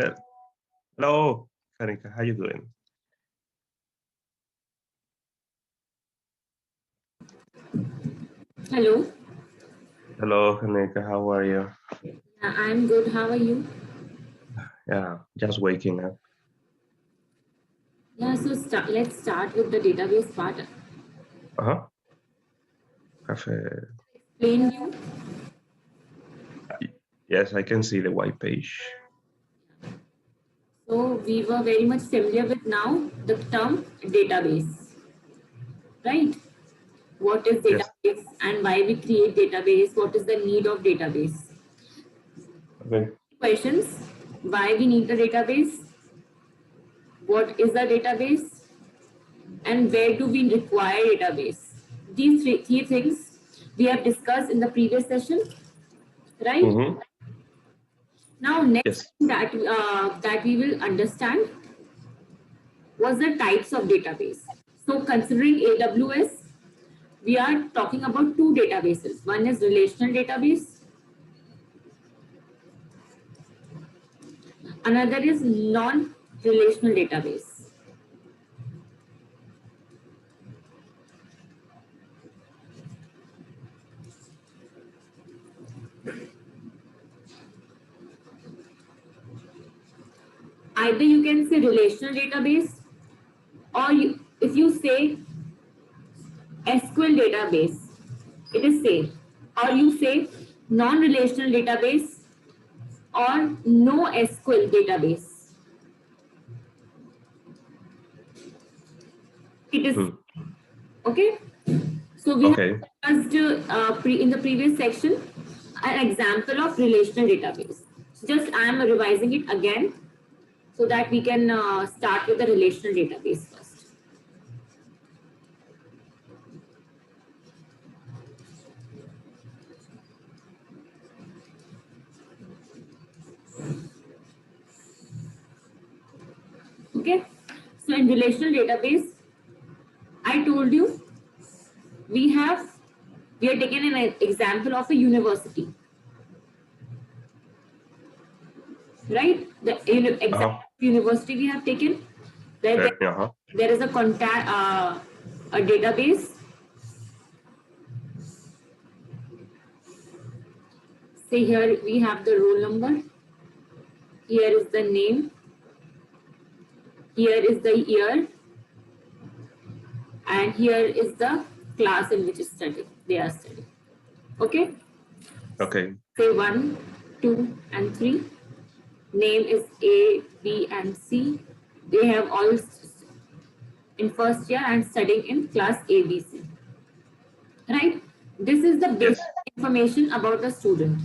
Uh, Hello, Kanika, how you doing? Hello, Hello, Kanika, how are you? I'm good. How are you? Yeah, just waking up. Yeah, so let's start with the database part. Uh-huh. Have Explain you. yes, I can see the white page. So we were very much familiar with now the term database, right? What is Yes. database and why we create database? What is the need of database? Okay. Questions: why we need the database? What is the database? And where do we require database? These three things we have discussed in the previous session, right? Mm-hmm. Now, next Yes. that we will understand was the types of database. So, considering AWS, we are talking about two databases. One is relational database, another is non-relational database. Either you can say relational database, or if you say SQL database, it is same. Or you say non-relational database or no SQL database. It is Hmm. okay. So we have Okay. discussed in the previous section an example of relational database. Just I am revising it again so that we can start with the relational database first. Okay. So in relational database, I told you we are taking an example of a university, right? The example Uh-huh. of university we have taken where Uh-huh. there is a contact a database. Say here we have the roll number. Here is the name. Here is the year, and here is the class in which they are studying. Okay. Okay. Say 1, 2, and 3. Name is A, B, and C. They have all in first year and studying in class ABC. Right? This is the basic Yes. information about the student.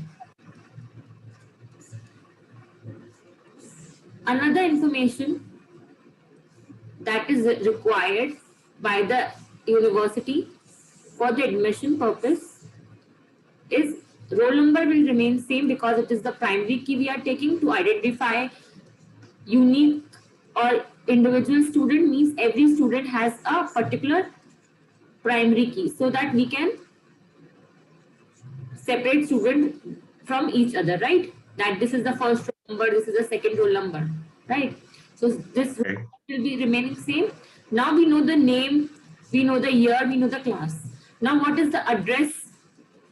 Another information that is required by the university for the admission purpose is roll number will remain same because it is the primary key we are taking to identify unique or individual student, means every student has a particular primary key so that we can separate student from each other, right? That this is the first roll number, this is the second roll number, right? So this Okay. will be remaining same. Now we know the name, we know the year, we know the class. Now what is the address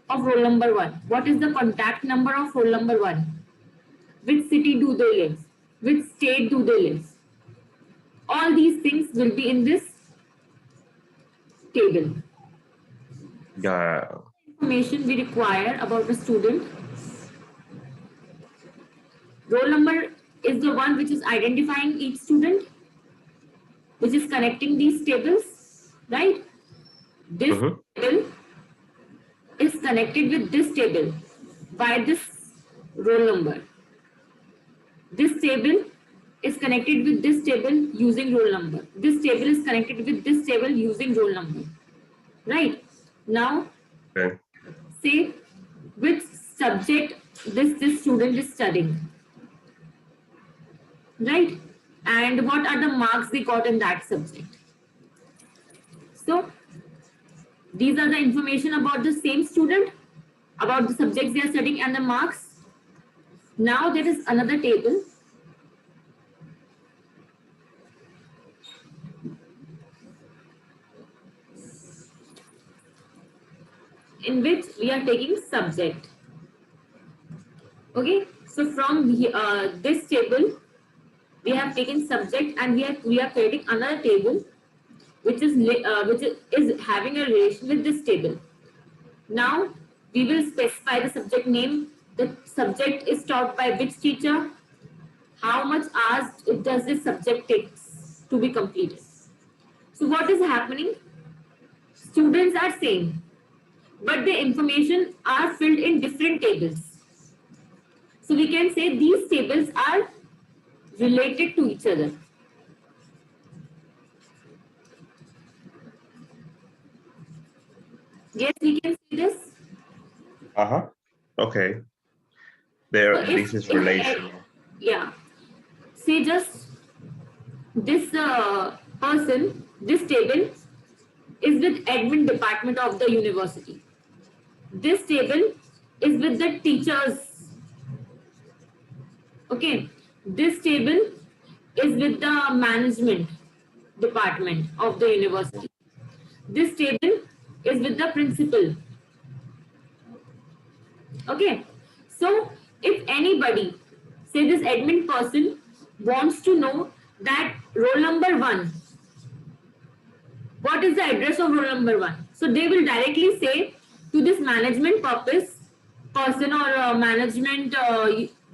of roll number 1? What is the contact number of roll number 1? Which city do they live? Which state do they live? All these things will be in this table. Yeah. Information we require about the student. Roll number is the one which is identifying each student, which is connecting these tables, right? This Mm-hmm. table is connected with this table by this roll number. This table is connected with this table using roll number. This table is connected with this table using roll number, right? Now, Okay. say which subject this student is studying, right? And what are the marks they got in that subject. So these are the information about the same student, about the subjects they are studying and the marks. Now there is another table in which we are taking subject. Okay, so from this table we have taken subject, and we are creating another table which is having a relation with this table. Now we will specify the subject name. The subject is taught by which teacher, how much hours does this subject takes to be completed. So what is happening? Students are same, but the information are filled in different tables. So we can say these tables are related to each other. Yes, we can see this. Okay. So This is relational. yeah, say just this person, this table is with admin department of the university. This table is with the teachers. Okay, this table is with the management department of the university. This table is with the principal. Okay, so if anybody, say this admin person, wants to know that roll number 1, what is the address of roll number 1? So they will directly say to this management person or management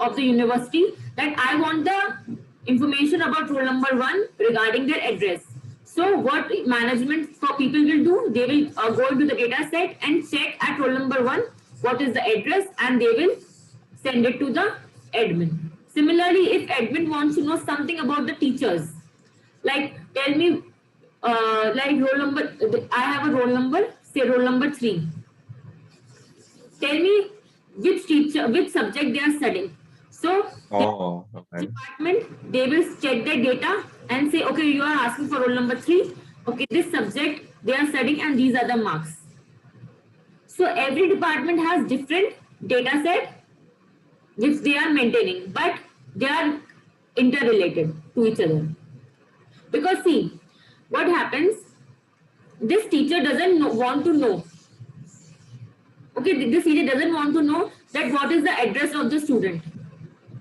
of the university that I want the information about roll number 1 regarding their address. So what management for people will do, they will go into the data set and check at roll number 1 what is the address, and they will send it to the admin. Similarly, if admin wants to know something about the teachers, like tell me, like roll number, I have a roll number, say roll number 3. Tell me which teacher, which subject they are studying. So okay. department, they will check their data and say, okay, you are asking for roll number 3. Okay, this subject they are studying and these are the marks. So every department has different data set which they are maintaining, but they are interrelated to each other. Because see, what happens, this teacher doesn't want to know. Okay, this teacher doesn't want to know that what is the address of the student.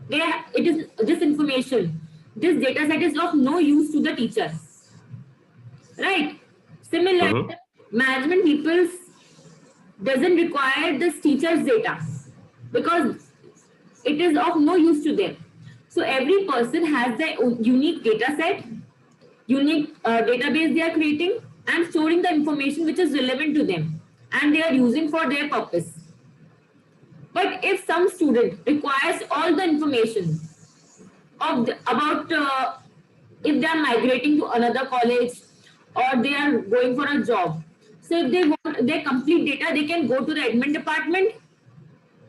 It is this information. This data set is of no use to the teacher. Right? Similarly, management people doesn't require this teacher's data because it is of no use to them. So every person has their unique data set, unique database they are creating and storing the information which is relevant to them and they are using for their purpose. But if some student requires all the information of about if they are migrating to another college or they are going for a job, so if they want their complete data, they can go to the admin department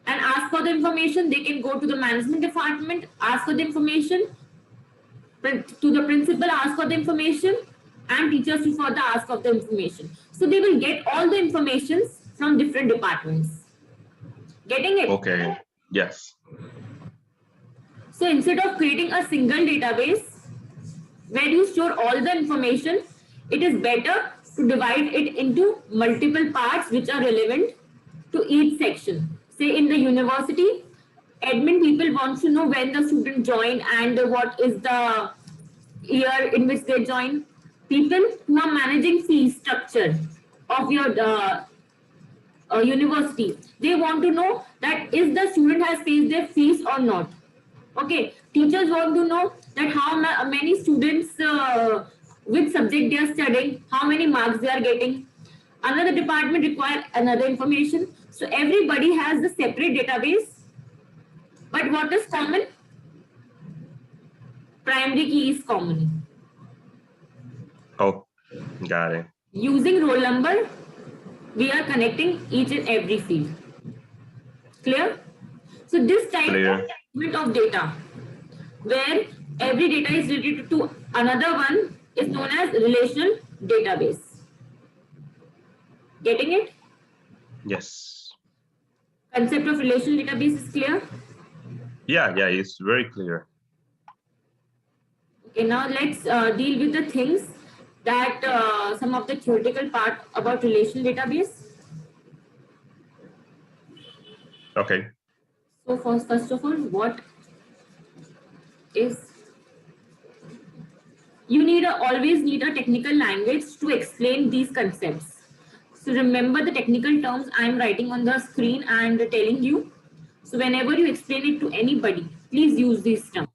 and ask for the information. They can go to the management department, ask for the information, to the principal, ask for the information, and teachers to further ask of the information. So they will get all the informations from different departments. Getting it? Okay. Yes. So instead of creating a single database where you store all the information, it is better to divide it into multiple parts which are relevant to each section. Say in the university, admin people want to know when the student joined and what is the year in which they join. People who are managing fee structure of your university, they want to know that if the student has paid their fees or not. Okay, teachers want to know that how many students, which subject they are studying, how many marks they are getting. Another department require another information. So everybody has the separate database. But what is common? Primary key is common. Oh, got it. Using roll number, we are connecting each and every field. Clear? So this type of data, where every data is related to another one, is known as relational database. Getting it? Yes. Concept of relational database is clear? Yeah, it's very clear. Okay, now let's deal with the things that some of the theoretical part about relational database. Okay. So first of all, what is, you always need a technical language to explain these concepts. So remember the technical terms I'm writing on the screen and telling you. So whenever you explain it to anybody, please use these terms.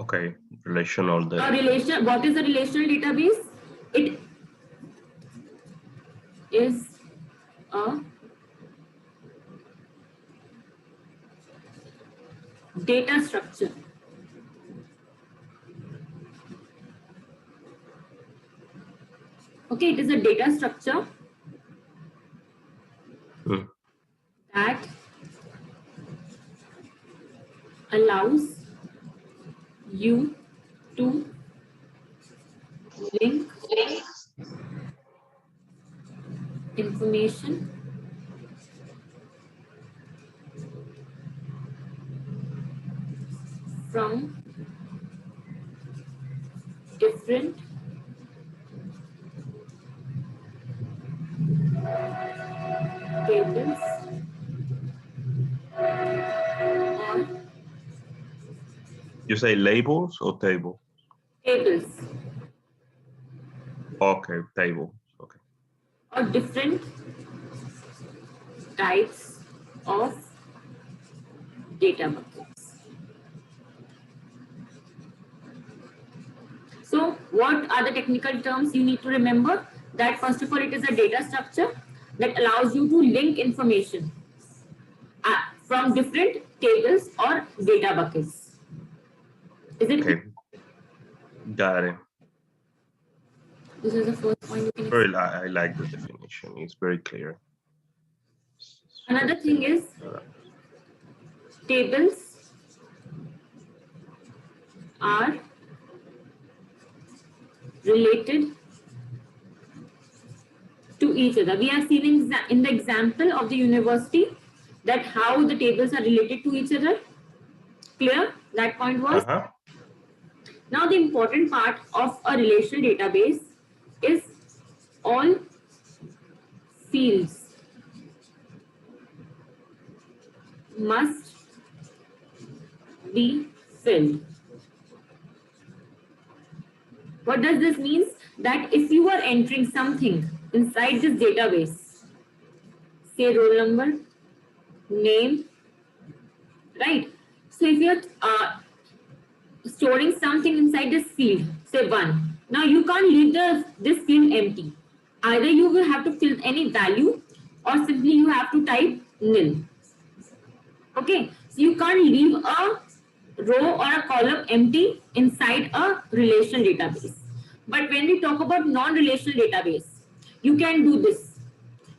Okay. Relational database. What is a relational database? It is a data structure. Okay, it is a data structure that allows you to link information from different tables or You say labels or table? tables Okay, table. Okay. or different types of data buckets. So what are the technical terms you need to remember? That first of all, it is a data structure that allows you to link information from different tables or data buckets. Is it? Okay. Got it. This is the first point you can Very, I like the definition. It's very clear. Another thing is tables are related to each other. We have seen in the example of the university that how the tables are related to each other. Clear? That point was. Now the important part of a relational database is all fields must be filled. What does this mean? That if you are entering something inside this database, say roll number, name, right? So if you're storing something inside this field, say 1. Now you can't leave this field empty. Either you will have to fill any value or simply you have to type nil. Okay, so you can't leave a row or a column empty inside a relational database. But when we talk about non-relational database, you can do this.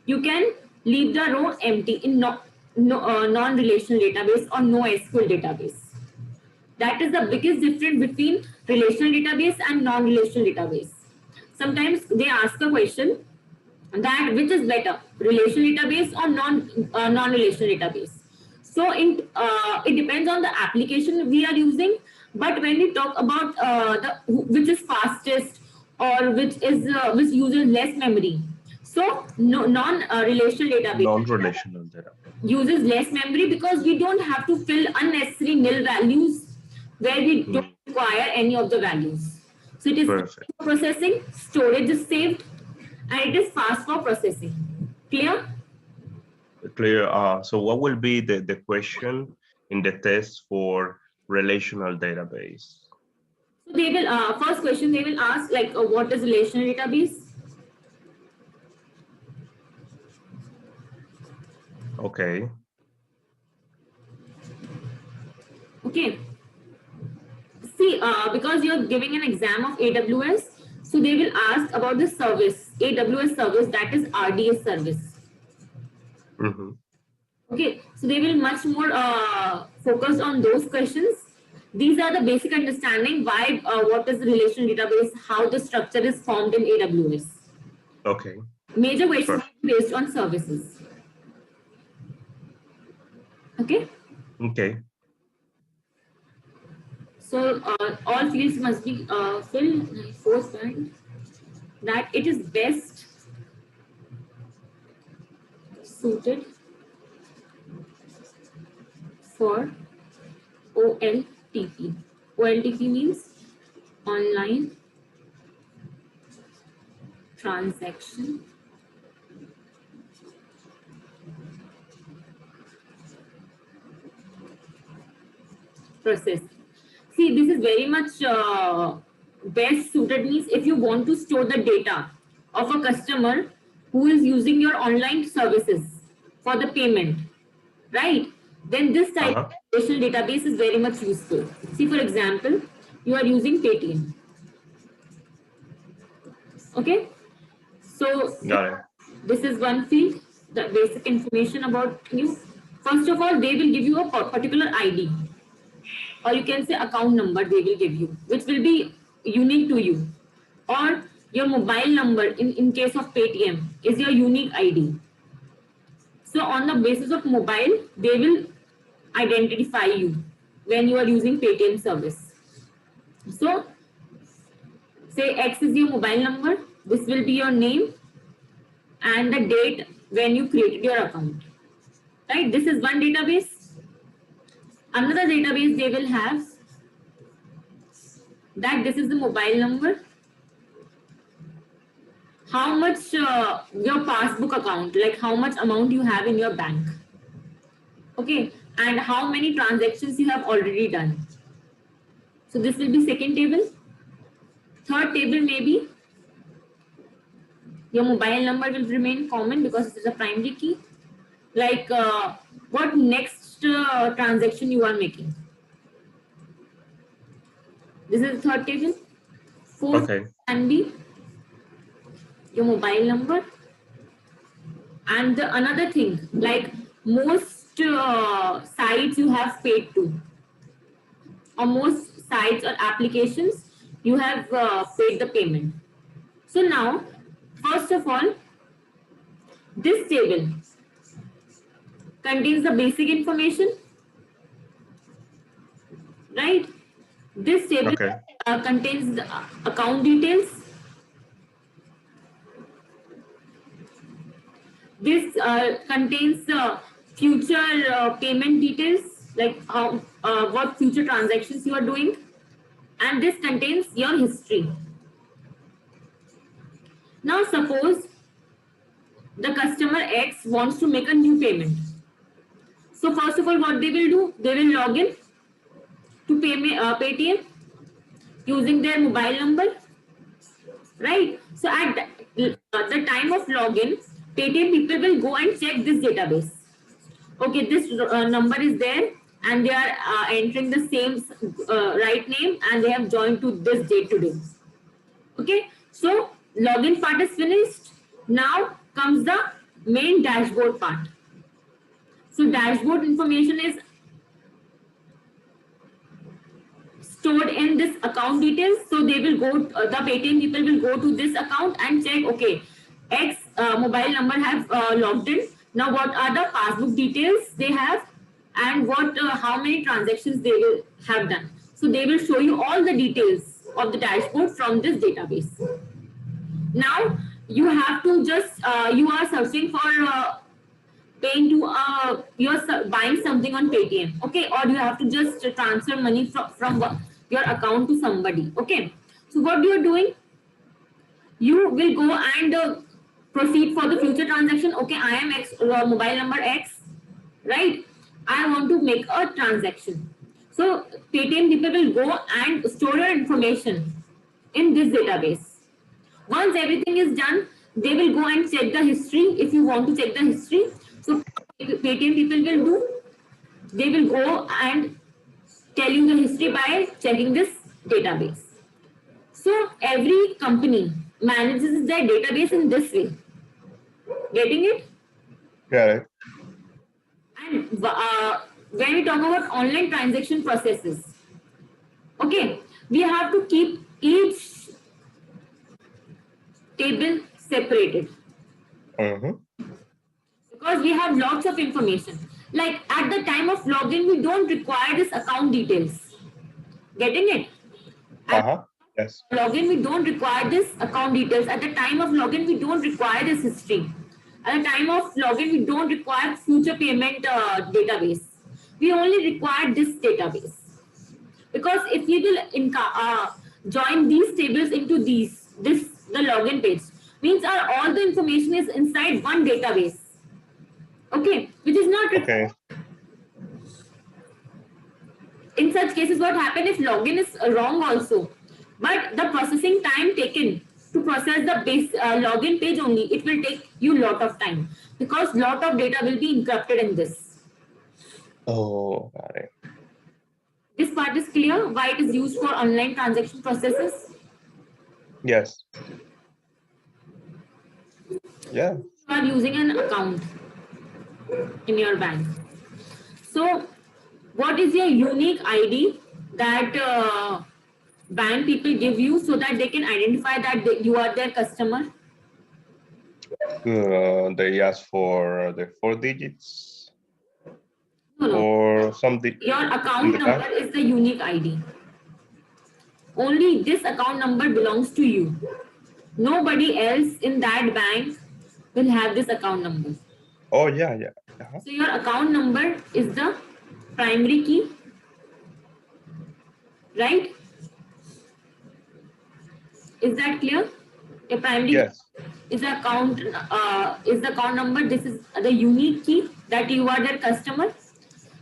You can leave the row empty in non-relational database or NoSQL database. That is the biggest difference between relational database and non-relational database. Sometimes they ask a question that which is better, relational database or non-relational database. So it depends on the application we are using. But when we talk about which is fastest or which uses less memory, so non-relational database. Non-relational database Uses less memory because we don't have to fill unnecessary nil values where we don't require any of the values. So it is perfect for processing, storage is saved, and it is fast for processing. Clear? Clear. So what will be the question in the test for relational database? So they will first question they will ask like what is relational database? Okay. Okay. See, because you're giving an exam of AWS, so they will ask about the service, AWS service, that is RDS service. Okay, so they will much more focus on those questions. These are the basic understanding why what is the relational database, how the structure is formed in AWS. Okay. Major questions based on services. Okay. Okay. So all fields must be filled. Fourth point, that it is best suited for OLTP. OLTP means online transaction process. See, this is very much best suited means if you want to store the data of a customer who is using your online services for the payment, right? Then this type of relational database is very much useful. See, for example, you are using Paytm. Okay, so this is one field, the basic information about you. First of all, they will give you a particular ID, or you can say account number they will give you, which will be unique to you, or your mobile number in case of Paytm is your unique ID. So on the basis of mobile, they will identify you when you are using Paytm service. So say X is your mobile number, this will be your name and the date when you created your account, right? This is one database. Another database they will have that this is the mobile number, how much your passbook account, like how much amount you have in your bank, okay, and how many transactions you have already done. So this will be second table. Third table may be your mobile number will remain common because it is a primary key, like what next transaction you are making. This is the third table. Fourth can be your mobile number, and another thing like most sites you have paid to, or most sites or applications you have paid the payment. So now, first of all, this table contains the basic information, right? This table contains the account details. This contains the future payment details, like how what future transactions you are doing, and this contains your history. Now suppose the customer X wants to make a new payment. So first of all, what they will do, they will log in to Paytm using their mobile number, right? So at the time of login, Paytm people will go and check this database. Okay, this number is there and they are entering the same right name and they have joined to this date today. Okay, so login part is finished. Now comes the main dashboard part. So dashboard information is stored in this account details. So they will go, the Paytm people will go to this account and check, okay, X mobile number have logged in. Now what are the passbook details they have and what how many transactions they will have done. So they will show you all the details of the dashboard from this database. Now you have to just, you are searching for paying to, you're buying something on Paytm, okay, or you have to just transfer money from your account to somebody, okay. So what you are doing, you will go and proceed for the future transaction. Okay, I am X, mobile number X, right? I want to make a transaction. So Paytm people will go and store your information in this database. Once everything is done, they will go and check the history. If you want to check the history, so Paytm people will do, they will go and tell you the history by checking this database. So every company manages their database in this way. Getting it? Got it. And when we talk about online transaction processes, okay, we have to keep each table separated. Because we have lots of information. Like at the time of login, we don't require this account details. Getting it? Yes. Login, we don't require this account details. At the time of login, we don't require this history. At the time of login, we don't require future payment database. we only require this database. Because if you will join these tables into the login page, means all the information is inside one database. Okay, which is not required. Okay. In such cases, what happens if login is wrong also, but the processing time taken to process the base login page only, it will take you lot of time, because lot of data will be encrypted in this. Oh, got it. This part is clear why it is used for online transaction processes. Yes. Yeah. You are using an account in your bank. So, what is your unique ID that bank people give you so that they can identify that you are their customer? They ask for the 4 digits No, no. or Your in account the number back. is the unique ID. Only this account number belongs to you. Nobody else in that bank will have this account number. Oh, yeah, yeah. Uh-huh. So your account number is the primary key, right? Is that clear? Your primary Yes. is the account number. This is the unique key that you are their customer.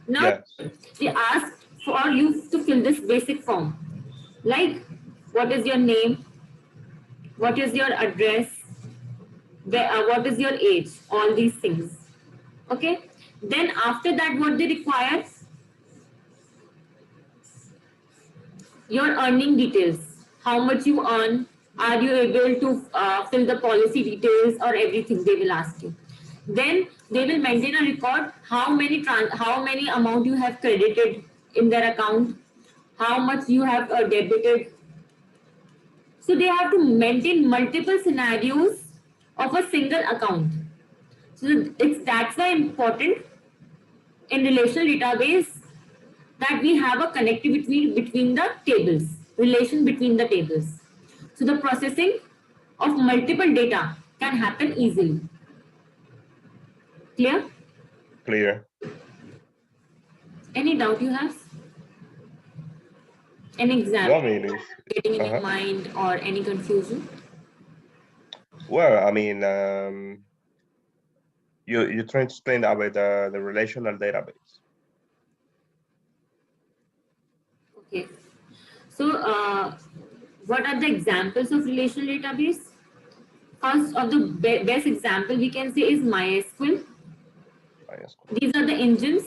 Now Yes. they ask for you to fill this basic form, like what is your name, what is your address, what is your age, all these things. Okay. Then after that, what they require, your earning details, how much you earn, are you able to fill the policy details or everything they will ask you. Then they will maintain a record how many amount you have credited in their account, how much you have debited. So they have to maintain multiple scenarios of a single account. So that's why important in relational database that we have a connectivity between the tables, relation between the tables. So the processing of multiple data can happen easily. Clear? Clear. Any doubt you have? An No, example I mean, it's, getting in your uh-huh. mind or any confusion? Well, I mean, you trying to explain about the relational database. Okay. So what are the examples of relational database? First of the best example we can say is MySQL. These are the engines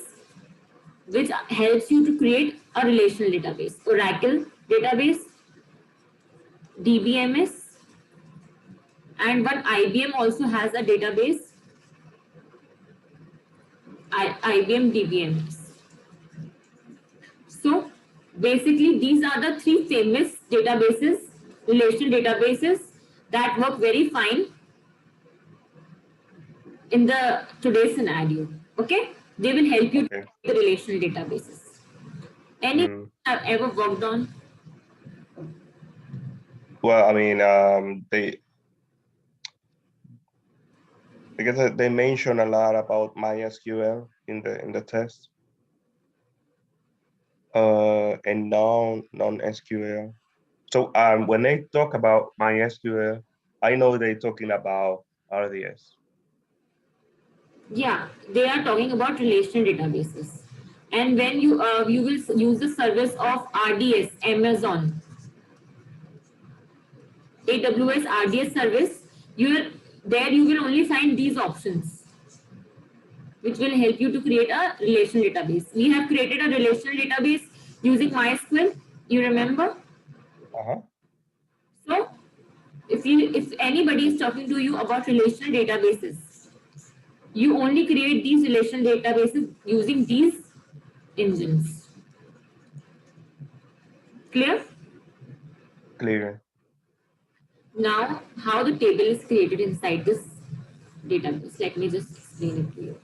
which helps you to create a relational database. Oracle database, DBMS, and one IBM also has a database, IBM DBMS. So basically these are the three famous databases, relational databases that work very fine in the today's scenario. Okay, they will help you to Okay. the relational databases. Any have ever worked on? Well, I mean, because they mention a lot about MySQL in the test, and non-SQL. So when they talk about MySQL, I know they're talking about RDS. Yeah, they are talking about relational databases. And when you will use the service of RDS, Amazon, AWS RDS service, you will only find these options, which will help you to create a relational database. We have created a relational database using MySQL. You remember? Uh-huh. So, if anybody is talking to you about relational databases, you only create these relational databases using these engines. Clear? Clear. Now, how the table is created inside this database. Let me just explain it to you.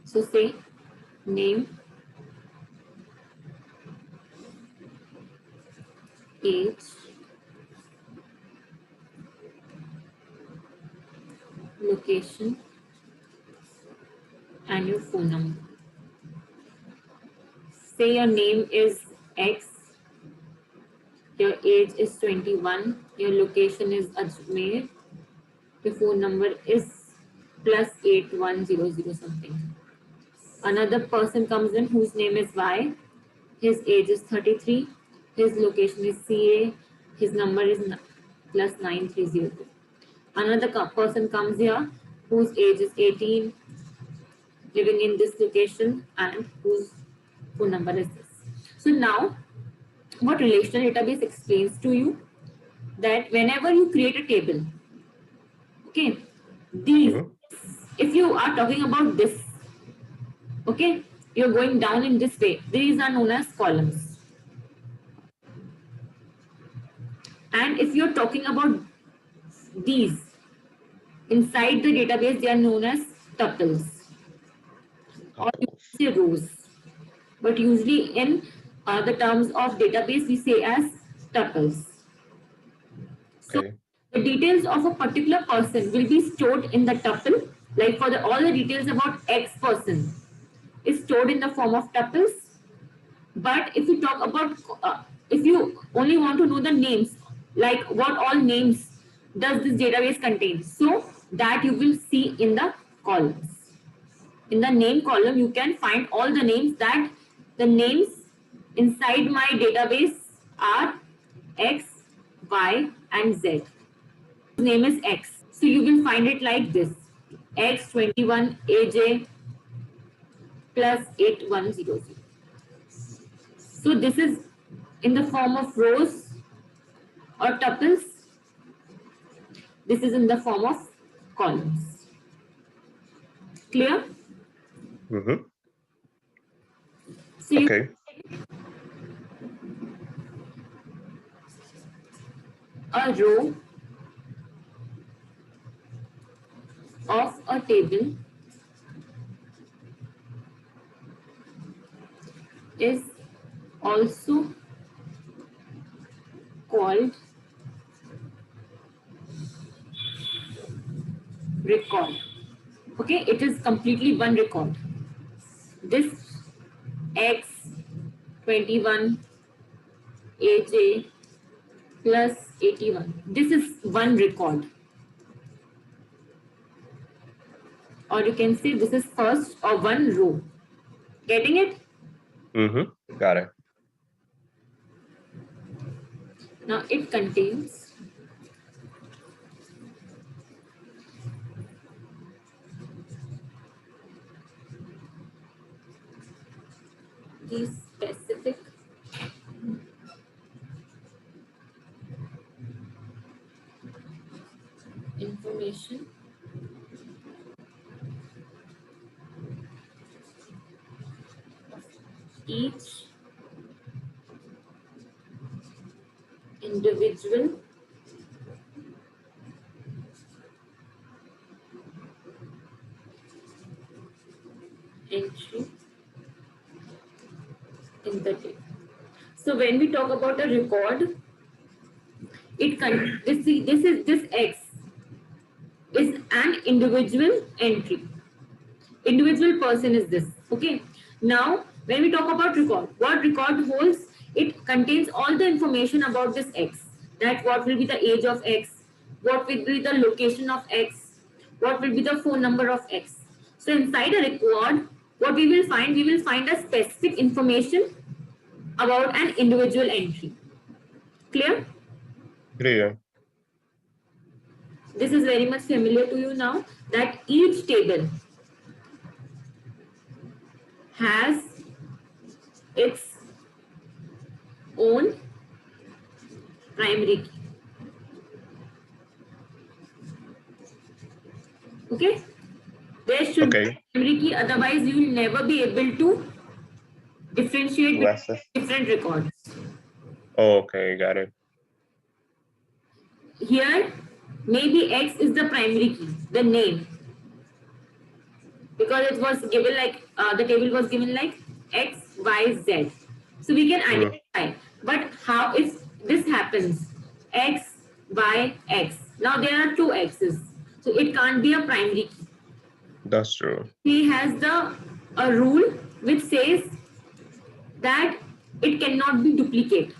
So say name, age, location, and your phone number. Say your name is X, your age is 21, your location is Ajmer, your phone number is +8100 something. Another person comes in whose name is Y, his age is 33, his location is CA, his number is +9302. Another person comes here whose age is 18, living in this location, and whose phone number is this. So now, what relational database explains to you that whenever you create a table, okay, these, if you are talking about this, okay, you're going down in this way, these are known as columns. And if you're talking about these inside the database, they are known as tuples, or you can say rows. But usually in the terms of database, we say as tuples. So Okay. the details of a particular person will be stored in the tuple. Like for all the details about X person is stored in the form of tuples. But if you talk about, if you only want to know the names, like what all names does this database contain, so that you will see in the columns. In the name column, you can find all the names that the names inside my database are X, Y, and Z. His name is X. So you will find it like this: X21 AJ +8100. So this is in the form of rows or tuples. This is in the form of columns. Clear? Mm-hmm. So you Okay. a row of a table is also called record. Okay, it is completely one record. This X21 AJ +81. This is one record. Or you can say this is first or one row. Getting it? Mm-hmm. Got it. Now it contains the specific information of each individual entry in the table. So when we talk about a record, this X is an individual entry. Individual person is this. Okay. Now, when we talk about record, what record holds? It contains all the information about this X. That what will be the age of X, what will be the location of X, what will be the phone number of X. So inside a record, what we will find? We will find a specific information about an individual entry. Clear? Clear. This is very much familiar to you now, that each table has its own primary key. Okay? There should be a primary key, otherwise you will never be able to differentiate between different records. Okay, got it. Here, maybe X is the primary key, the name. Because it was given like, the table was given like X, Y, Z. So we can identify. But how if this happens? X, Y, X. Now there are two X's. So it can't be a primary key. That's true. he has a rule which says that it cannot be duplicate.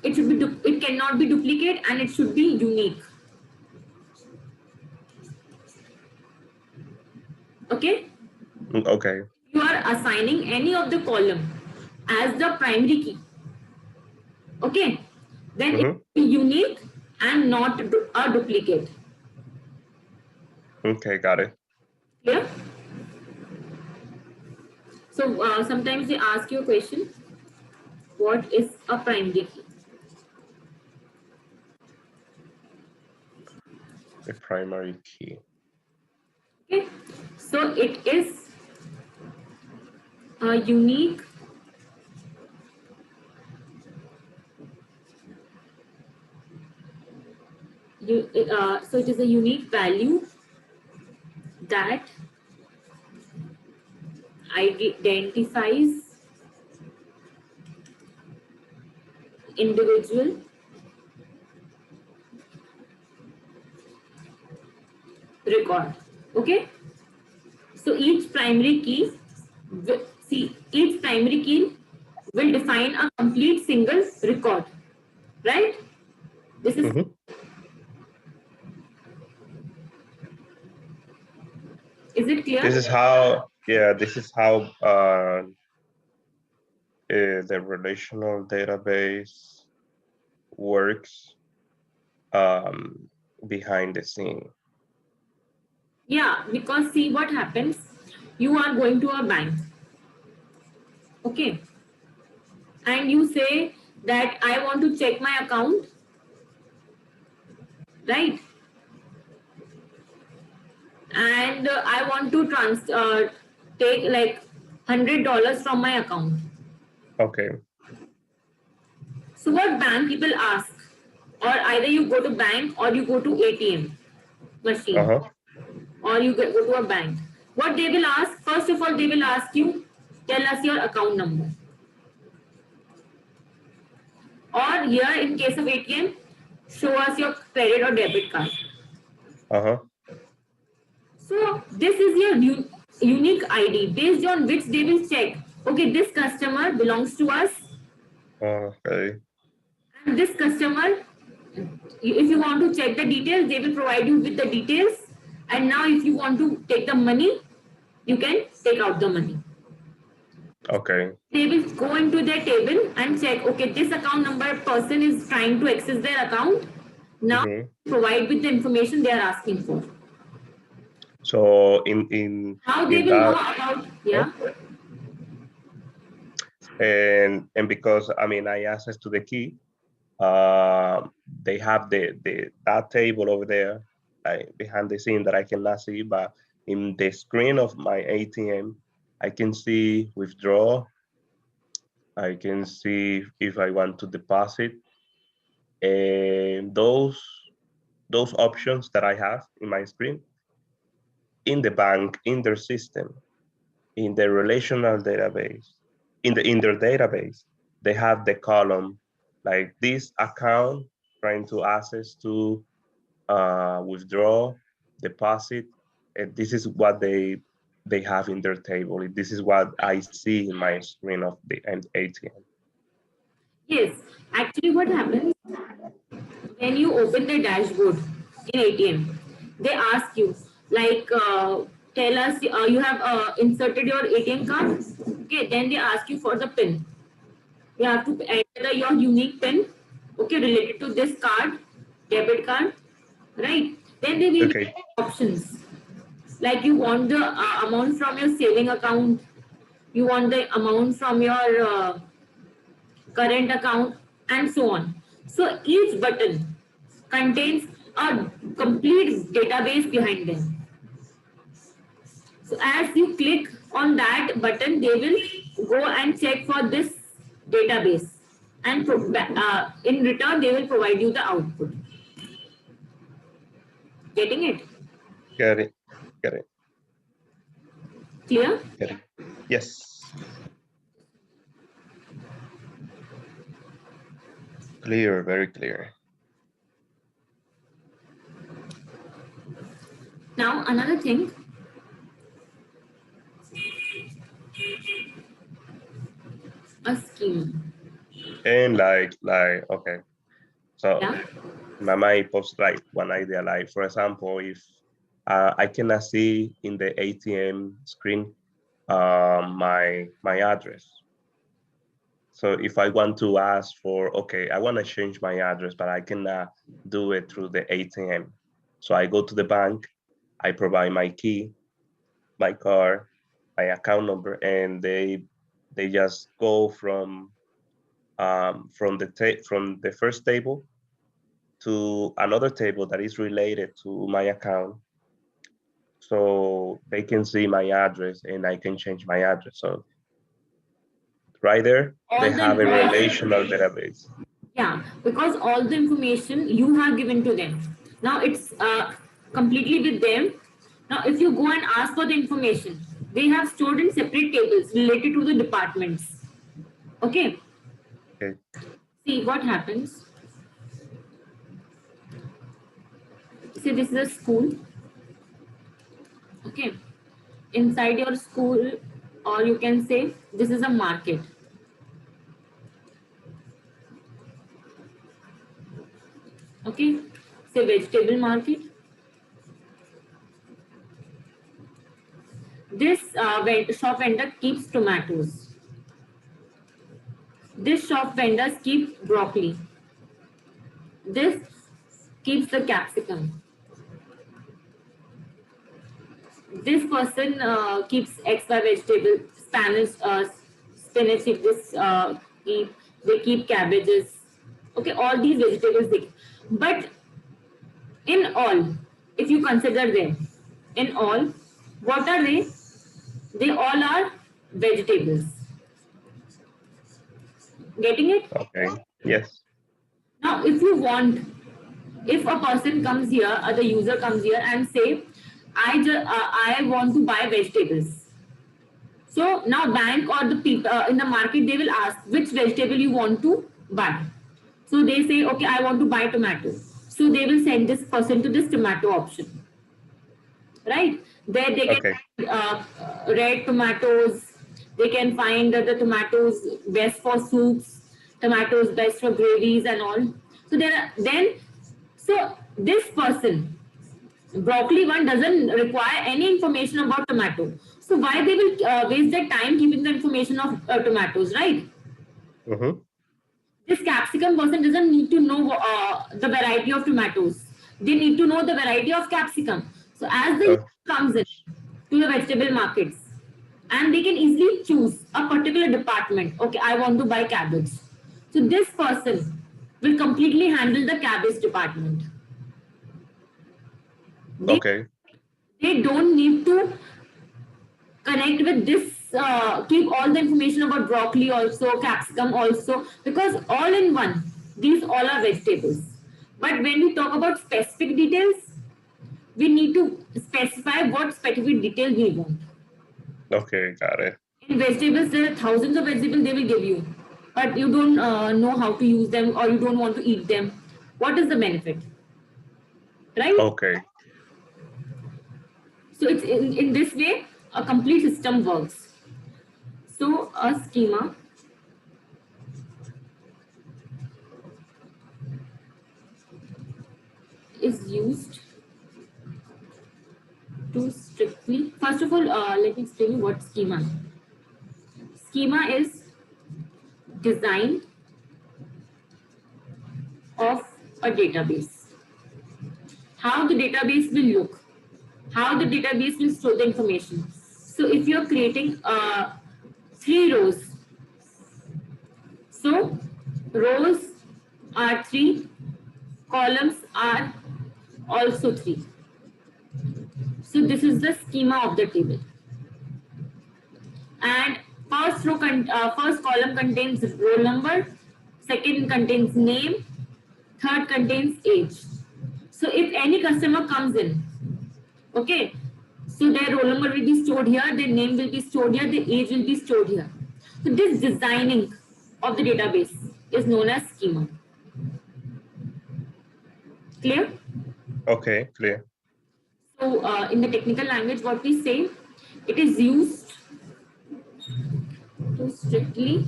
It cannot be duplicate and it should be unique. Okay. Okay. You are assigning any of the column as the primary key. Okay. Then it Mm-hmm. will be unique and not a duplicate. Okay, got it. Clear? So sometimes they ask you a question, what is a primary key? The primary key. Okay. So it is a unique so it is a unique value that identifies individual record. Okay. So each primary key, each primary key will define a complete single record, right? This is Mm-hmm. it clear? This is how, yeah, this is how the relational database works behind the scene. Yeah, because see what happens. You are going to a bank, okay, and you say that I want to check my account, right? And I want to take like $100 from my account. Okay. So what bank people ask, or either you go to bank or you go to ATM machine, Uh-huh. or you go to a bank. What they will ask, first of all, they will ask you, tell us your account number. Or here, in case of ATM, show us your credit or debit card. Uh-huh. So this is your unique ID based on which they will check. Okay, this customer belongs to us, Okay. and this customer, if you want to check the details, they will provide you with the details. And now, if you want to take the money, you can take out the money. Okay. They will go into their table and check, okay, this account number person is trying to access their account. Now Mm-hmm. provide with the information they are asking for. So in How they in will know that, about, huh? yeah. And because I mean I access to the key, they have the that table over there behind the scene that I cannot see, but in the screen of my ATM, I can see withdraw. I can see if I want to deposit, and those options that I have in my screen in the bank, in their system, in the relational database, in their database, they have the column like this account trying to access to withdraw, deposit. And this is what they have in their table. This is what I see in my screen of the ATM. Yes, actually, what happens when you open the dashboard in ATM? They ask you, like, tell us you have inserted your ATM card. Okay, then they ask you for the PIN. You have to enter your unique PIN, okay, related to this card, debit card, right? Then they will Okay. give options like you want the amount from your saving account, you want the amount from your current account, and so on. So each button contains a complete database behind them. So as you click on that button, they will go and check for this database, and in return they will provide you the output. Getting it? Get it. Get it. Clear? Get it. Yes. Clear. Very clear. Now another thing, a schema. And okay, so Yeah. my mind pops like one idea, like for example, if I cannot see in the ATM screen my address. So if I want to ask for, okay, I want to change my address, but I cannot do it through the ATM. So I go to the bank, I provide my key, my card, my account number, and they just go from the first table to another table that is related to my account, so they can see my address and I can change my address. So right there, they All the have a information. relational database. Yeah, because all the information you have given to them. Now it's completely with them. Now, if you go and ask for the information, they have stored in separate tables related to the departments. Okay. Okay. See what happens. See, this is a school. Okay. Inside your school, or you can say this is a market. Okay. Say vegetable market. This shop vendor keeps tomatoes. This shop vendors keep broccoli. This keeps the capsicum. This person keeps extra vegetable, spinach. This they keep cabbages. Okay, all these vegetables they keep. But in all, if you consider them, in all, what are they? They all are vegetables. Getting it? Okay. Yes. Now, if a person comes here, or the user comes here and say, I want to buy vegetables. So now bank or the people in the market, they will ask which vegetable you want to buy. So they say, okay, I want to buy tomato. So they will send this person to this tomato option, right? There they can Okay. find red tomatoes. They can find the tomatoes best for soups, tomatoes best for gravies and all. So so this person, broccoli one doesn't require any information about tomato. So why they will waste their time keeping the information of tomatoes, right? Mm-hmm. This capsicum person doesn't need to know the variety of tomatoes. They need to know the variety of capsicum. So as the user comes in to the vegetable markets, and they can easily choose a particular department. Okay, I want to buy cabbage. So this person will completely handle the cabbage department. They, Okay. they don't need to connect with this, keep all the information about broccoli also, capsicum also, because all in one, these all are vegetables. But when we talk about specific details, we need to specify what specific details we want. Okay. Got it. In vegetables, there are thousands of vegetables they will give you, but you don't know how to use them, or you don't want to eat them. What is the benefit? Right? Okay. So it's in this way, a complete system works. So a schema is used to strictly, first of all, let me explain you what schema is. Schema is design of a database. How the database will look, how the database will store the information. So if you're creating 3 rows, so rows are 3, columns are also 3. So this is the schema of the table. And first column contains roll number, second contains name, third contains age. So if any customer comes in, okay, so their roll number will be stored here, their name will be stored here, their age will be stored here. So this designing of the database is known as schema. Clear? Okay. Clear. So in the technical language, what we say, it is used to strictly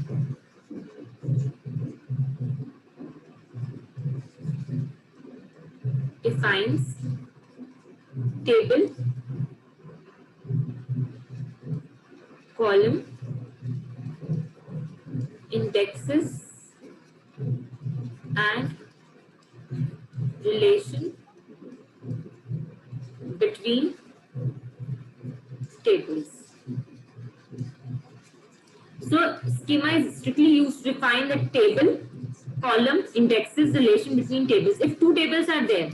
defines table, column, indexes, and relation between tables. So schema is strictly used to define the table, column, indexes, relation between tables. If two tables are there,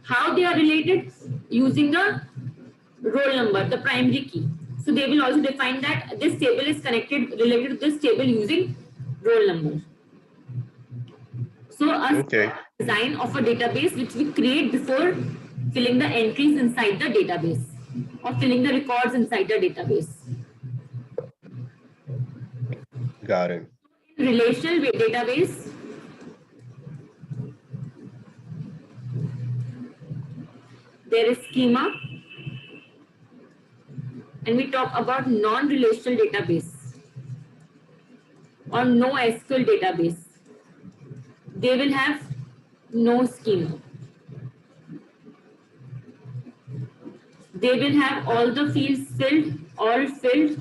how they are related? Using the roll number, the primary key. So they will also define that this table is connected, related to this table using roll number. So a Okay. design of a database which we create before filling the entries inside the database or filling the records inside the database. Got it. In relational database, there is schema, and we talk about non-relational database or no SQL database. They will have no schema. They will have all the fields filled, all filled.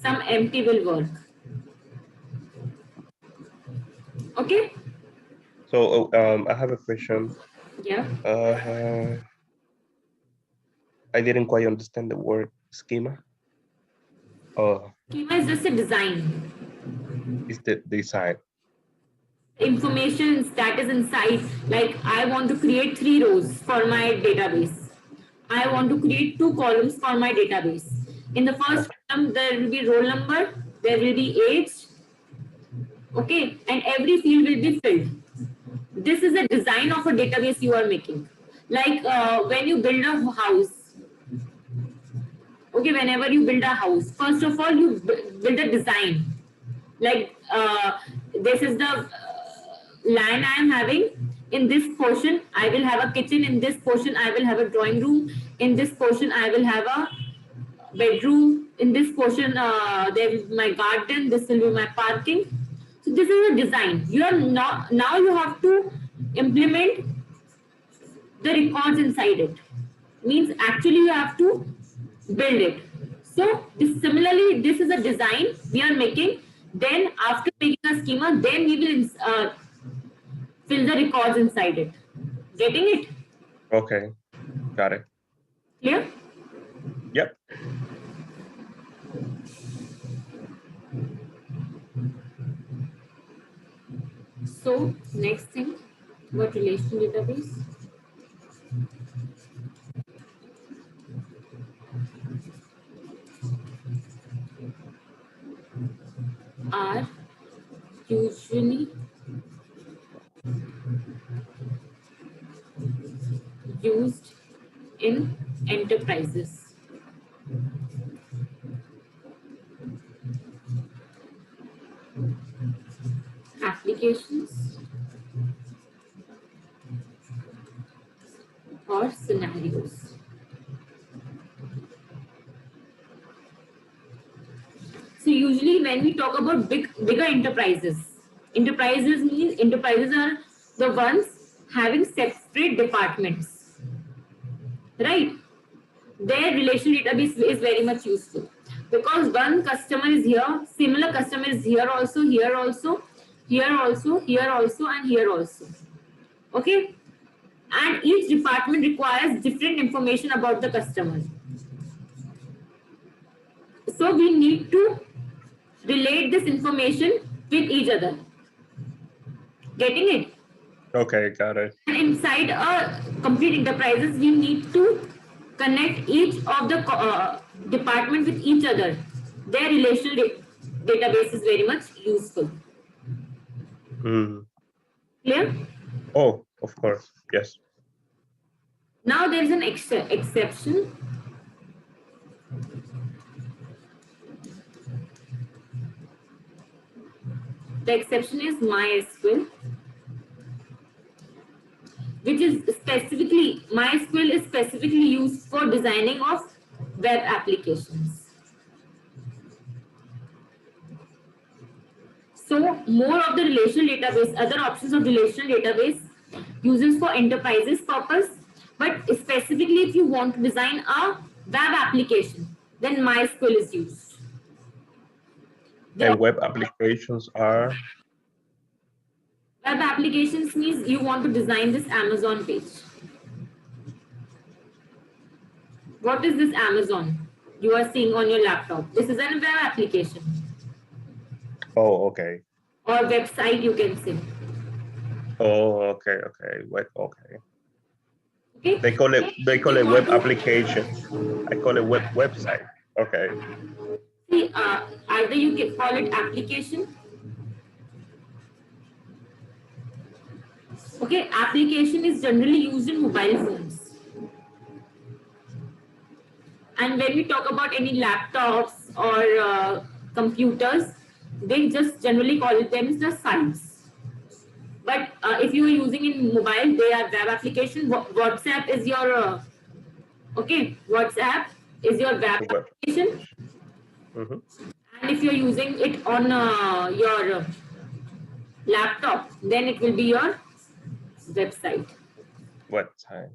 Some empty will work. Okay? So I have a question. Yeah. I didn't quite understand the word schema. Schema is just a design. It's the design. Information that is inside, like I want to create 3 rows for my database. I want to create 2 columns for my database. In the first column, there will be roll number, there will be age, okay, and every field will be filled. This is a design of a database you are making. Like when you build a house, okay, whenever you build a house, first of all, you build a design. Like this is the land I am having. In this portion, I will have a kitchen. In this portion, I will have a drawing room. In this portion, I will have a bedroom. In this portion, there is my garden. This will be my parking. So this is a design. You are not, now you have to implement the records inside it. Means actually you have to build it. So similarly, this is a design we are making. Then after making a schema, then we will fill the records inside it. Getting it? Okay, got it. Clear? Yep. So next thing, what relational database? Are usually used in enterprises. Applications or scenarios. So usually when we talk about bigger enterprises enterprises are the ones having separate departments, right? Their relational database is very much useful because one customer is here, similar customer is here also, here also, here also, here also, and here also. Okay? And each department requires different information about the customer. So we need to relate this information with each other. Getting it? Okay, got it. And inside a complete enterprises, we need to connect each of the department with each other. Their relational database is very much useful. Mm. Clear? Oh, of course, yes. Now there is an exception. The exception is MySQL. which is specifically, MySQL is specifically used for designing of web applications. So more of the relational database, other options of relational database uses for enterprises purpose, but specifically if you want to design a web application, then MySQL is used. And web applications are? Web applications means you want to design this Amazon page. What is this Amazon you are seeing on your laptop? This is a web application. Oh, okay. Or website, you can say. Oh, okay, okay. Web, okay. Okay. They call it web application. I call it website. Okay. See, either you can call it application. Okay, application is generally used in mobile phones. And when we talk about any laptops or computers, they just generally call it them as the sites. But if you are using in mobile, they are web application. WhatsApp is your okay. WhatsApp is your web application. Mm-hmm. And if you're using it on your laptop, then it will be your website. Website.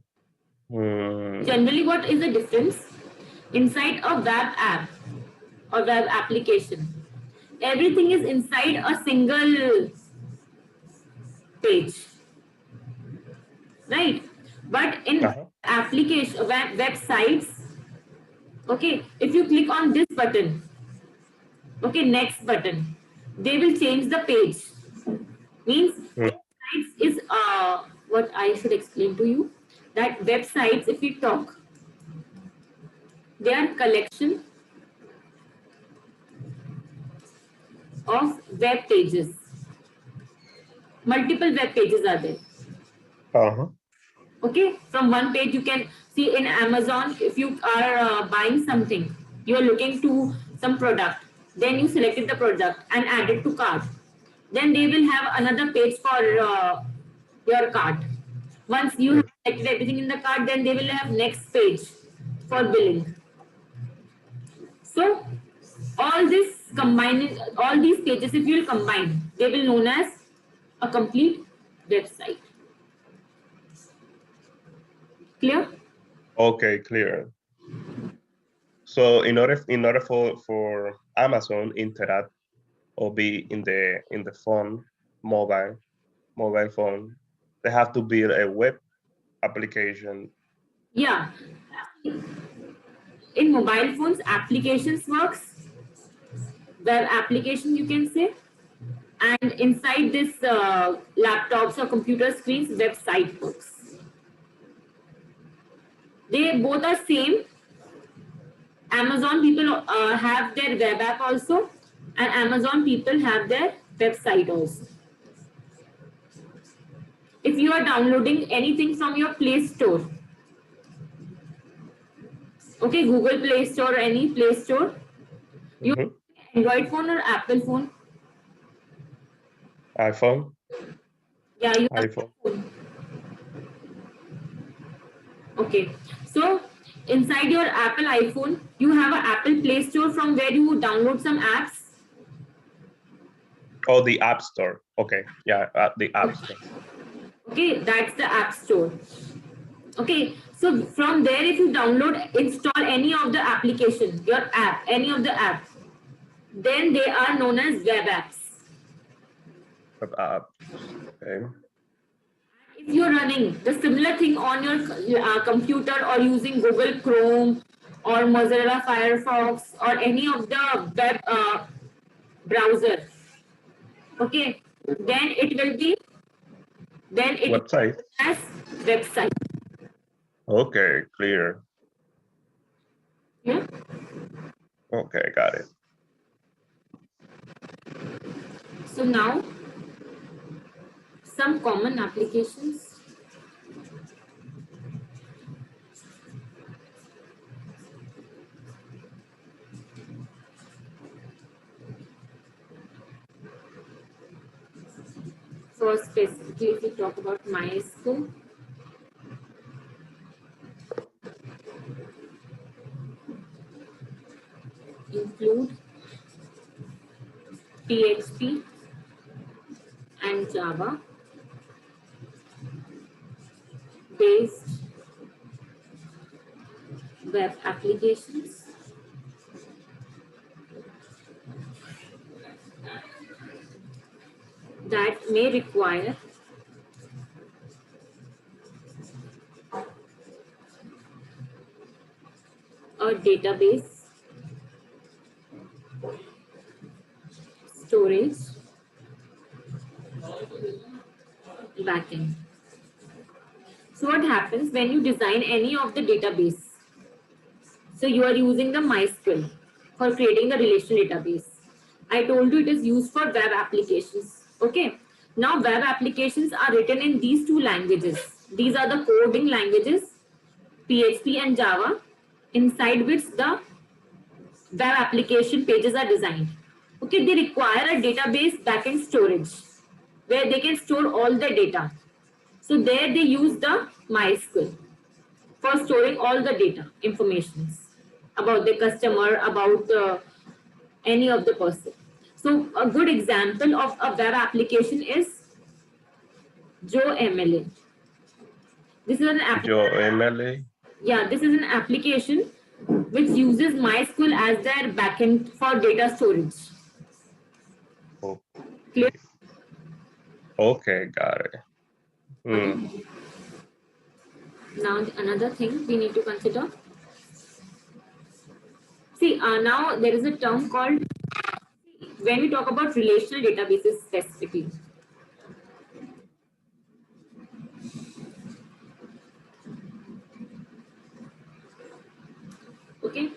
Generally, what is the difference? Inside a web app or web application, everything is inside a single page, right? But in application websites, okay, if you click on this button, okay, next button, they will change the page. Means websites is what I should explain to you, that websites, if we talk, they are collection of web pages. Multiple web pages are there. Okay, from one page you can see in Amazon, if you are buying something, you are looking to some product, then you selected the product and added to cart. Then they will have another page for your cart. Once you have selected everything in the cart, then they will have next page for billing. So all this combining, all these pages, if you will combine, they will known as a complete website. Clear? Okay, clear. So in order for Amazon interact or be in the phone, mobile phone, they have to build a web application. Yeah. In mobile phones, applications works. Web application, you can say. And inside this laptops or computer screens, website works. They both are same. Amazon people have their web app also, and Amazon people have their website also. If you are downloading anything from your Play Store, okay, Google Play Store or any Play Store, you Android phone or Apple phone? iPhone. Yeah, you have iPhone. Okay, so inside your Apple iPhone, you have an Apple Play Store from where you download some apps. Oh, the App Store. Okay, yeah, the App Store. Okay, that's the App Store. Okay, so from there, if you download, install any of the application, your app, any of the apps, then they are known as web apps. Web app. Okay. If you're running the similar thing on your computer or using Google Chrome or Mozilla Firefox or any of the web browser, okay, then it will be Website. As website. Okay, clear. Yeah. Okay, got it. So now some common applications. So specifically, if we talk about MySQL, include PHP and Java based web applications that may require a database, storage, backend. So what happens when you design any of the database? So you are using the MySQL for creating the relational database. I told you it is used for web applications. Okay. Now web applications are written in these two languages. These are the coding languages, PHP and Java, inside which the web application pages are designed. Okay, they require a database backend storage where they can store all the data. So there they use the MySQL for storing all the data, informations about the customer, about any of the person. So a good example of a web application is Joe MLA. This is an Joe MLA. Yeah, this is an application which uses MySQL as their backend for data storage. Okay. Clear? Okay, got it. Okay. Now another thing we need to consider. See, now there is a term called, when we talk about relational databases specifically. Okay,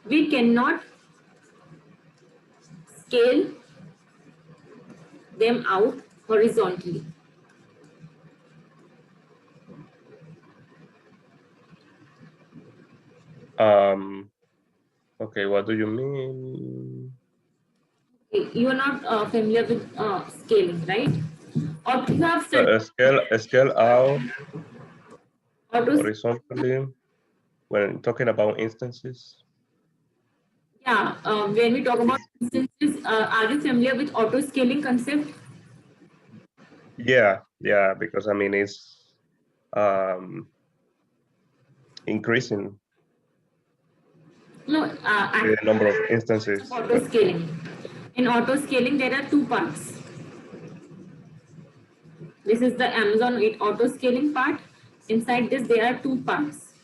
we cannot scale them out horizontally. Okay, what do you mean? You are not familiar with scaling, right? Or you have Scale out horizontally when talking about instances. Yeah, when we talk about instances, are you familiar with auto scaling concept? Yeah, because I mean it's increasing No, the number of instances. auto scaling. In auto scaling, there are two parts. This is the Amazon auto scaling part. Inside this, there are two parts: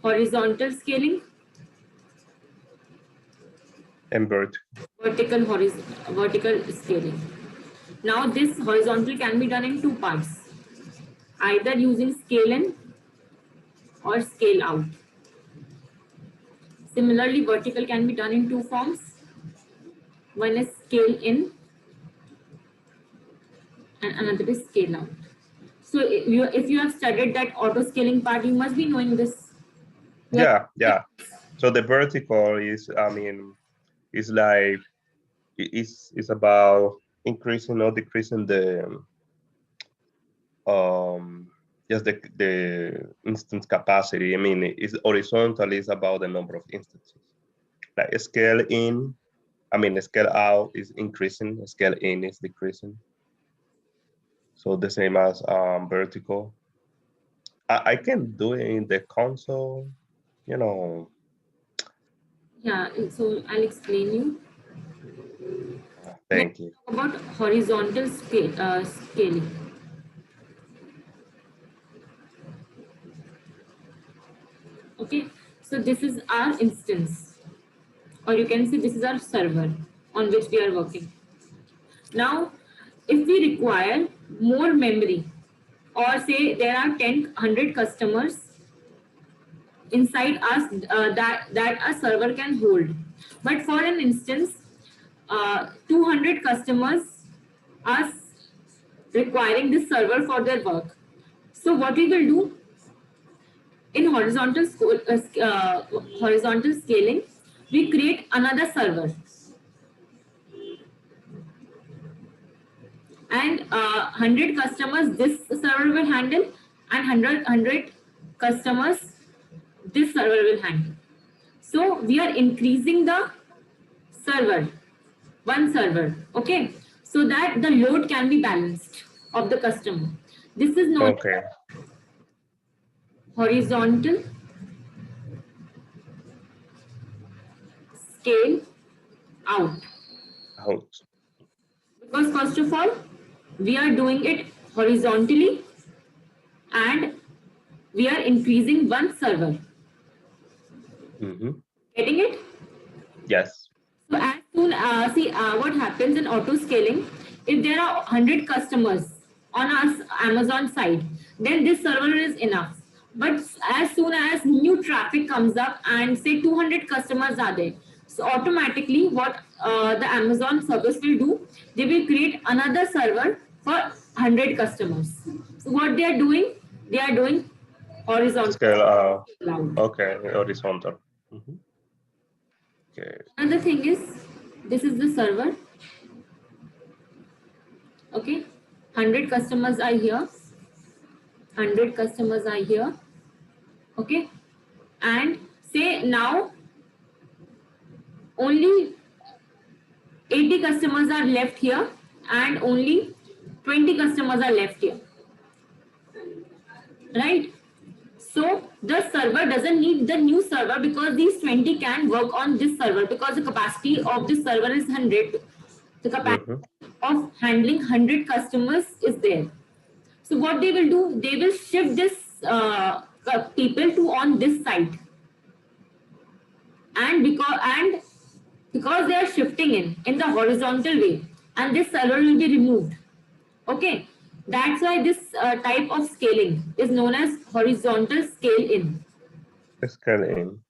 horizontal scaling And vertical scaling. Now, this horizontal can be done in two parts, either using scale in or scale out. Similarly, vertical can be done in two forms. One is scale in and another is scale out. So if you have studied that auto scaling part, you must be knowing this. Yeah. So the vertical is, I mean, is like it's about increasing or decreasing the just the instance capacity. I mean, it's horizontal is about the number of instances. Like scale in, I mean, scale out is increasing, scale in is decreasing. So the same as vertical. I can do it in the console, you know. Yeah, so I'll explain you. Thank you. About horizontal scaling. Okay, so this is our instance, or you can say this is our server on which we are working. Now, if we require more memory, or say there are 100 customers inside us that a server can hold, but for an instance, 200 customers are requiring this server for their work. So what we will do in horizontal scaling, we create another server, and 100 customers this server will handle, and 100 customers this server will handle. So we are increasing the server, one server, okay, so that the load can be balanced of the customer. This is known Okay. as horizontal scale out. Out. Because first of all, we are doing it horizontally and we are increasing one server. Mm-hmm. Getting it? Yes. So as soon what happens in auto scaling, if there are 100 customers on our Amazon side, then this server is enough. But as soon as new traffic comes up and say 200 customers are there, so automatically what the Amazon service will do, they will create another server for 100 customers. So what they are doing horizontal Scale. cloud. Okay. Horizontal. Mm-hmm. Okay. Another thing is, this is the server. Okay, 100 customers are here, 100 customers are here, okay, and say now only 80 customers are left here and only 20 customers are left here, right? So the server doesn't need the new server because these 20 can work on this server because the capacity of this server is 100. The capacity of handling 100 customers is there. So what they will do, they will shift this people to on this side, and because they are shifting in the horizontal way, and this server will be removed. Okay, that's why this type of scaling is known as horizontal scale in. Scale in.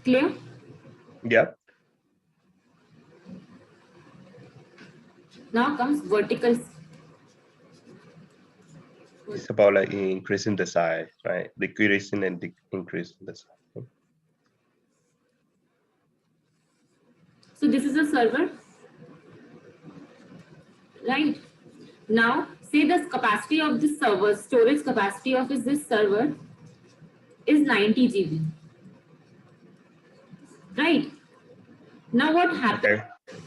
Clear? Yep. Now comes vertical. It's about like increasing the size, right? Decreasing and increasing the size. So this is a server, right? Now say the capacity of this server, storage capacity of this server is 90 GB. Right? Now what happens? Okay.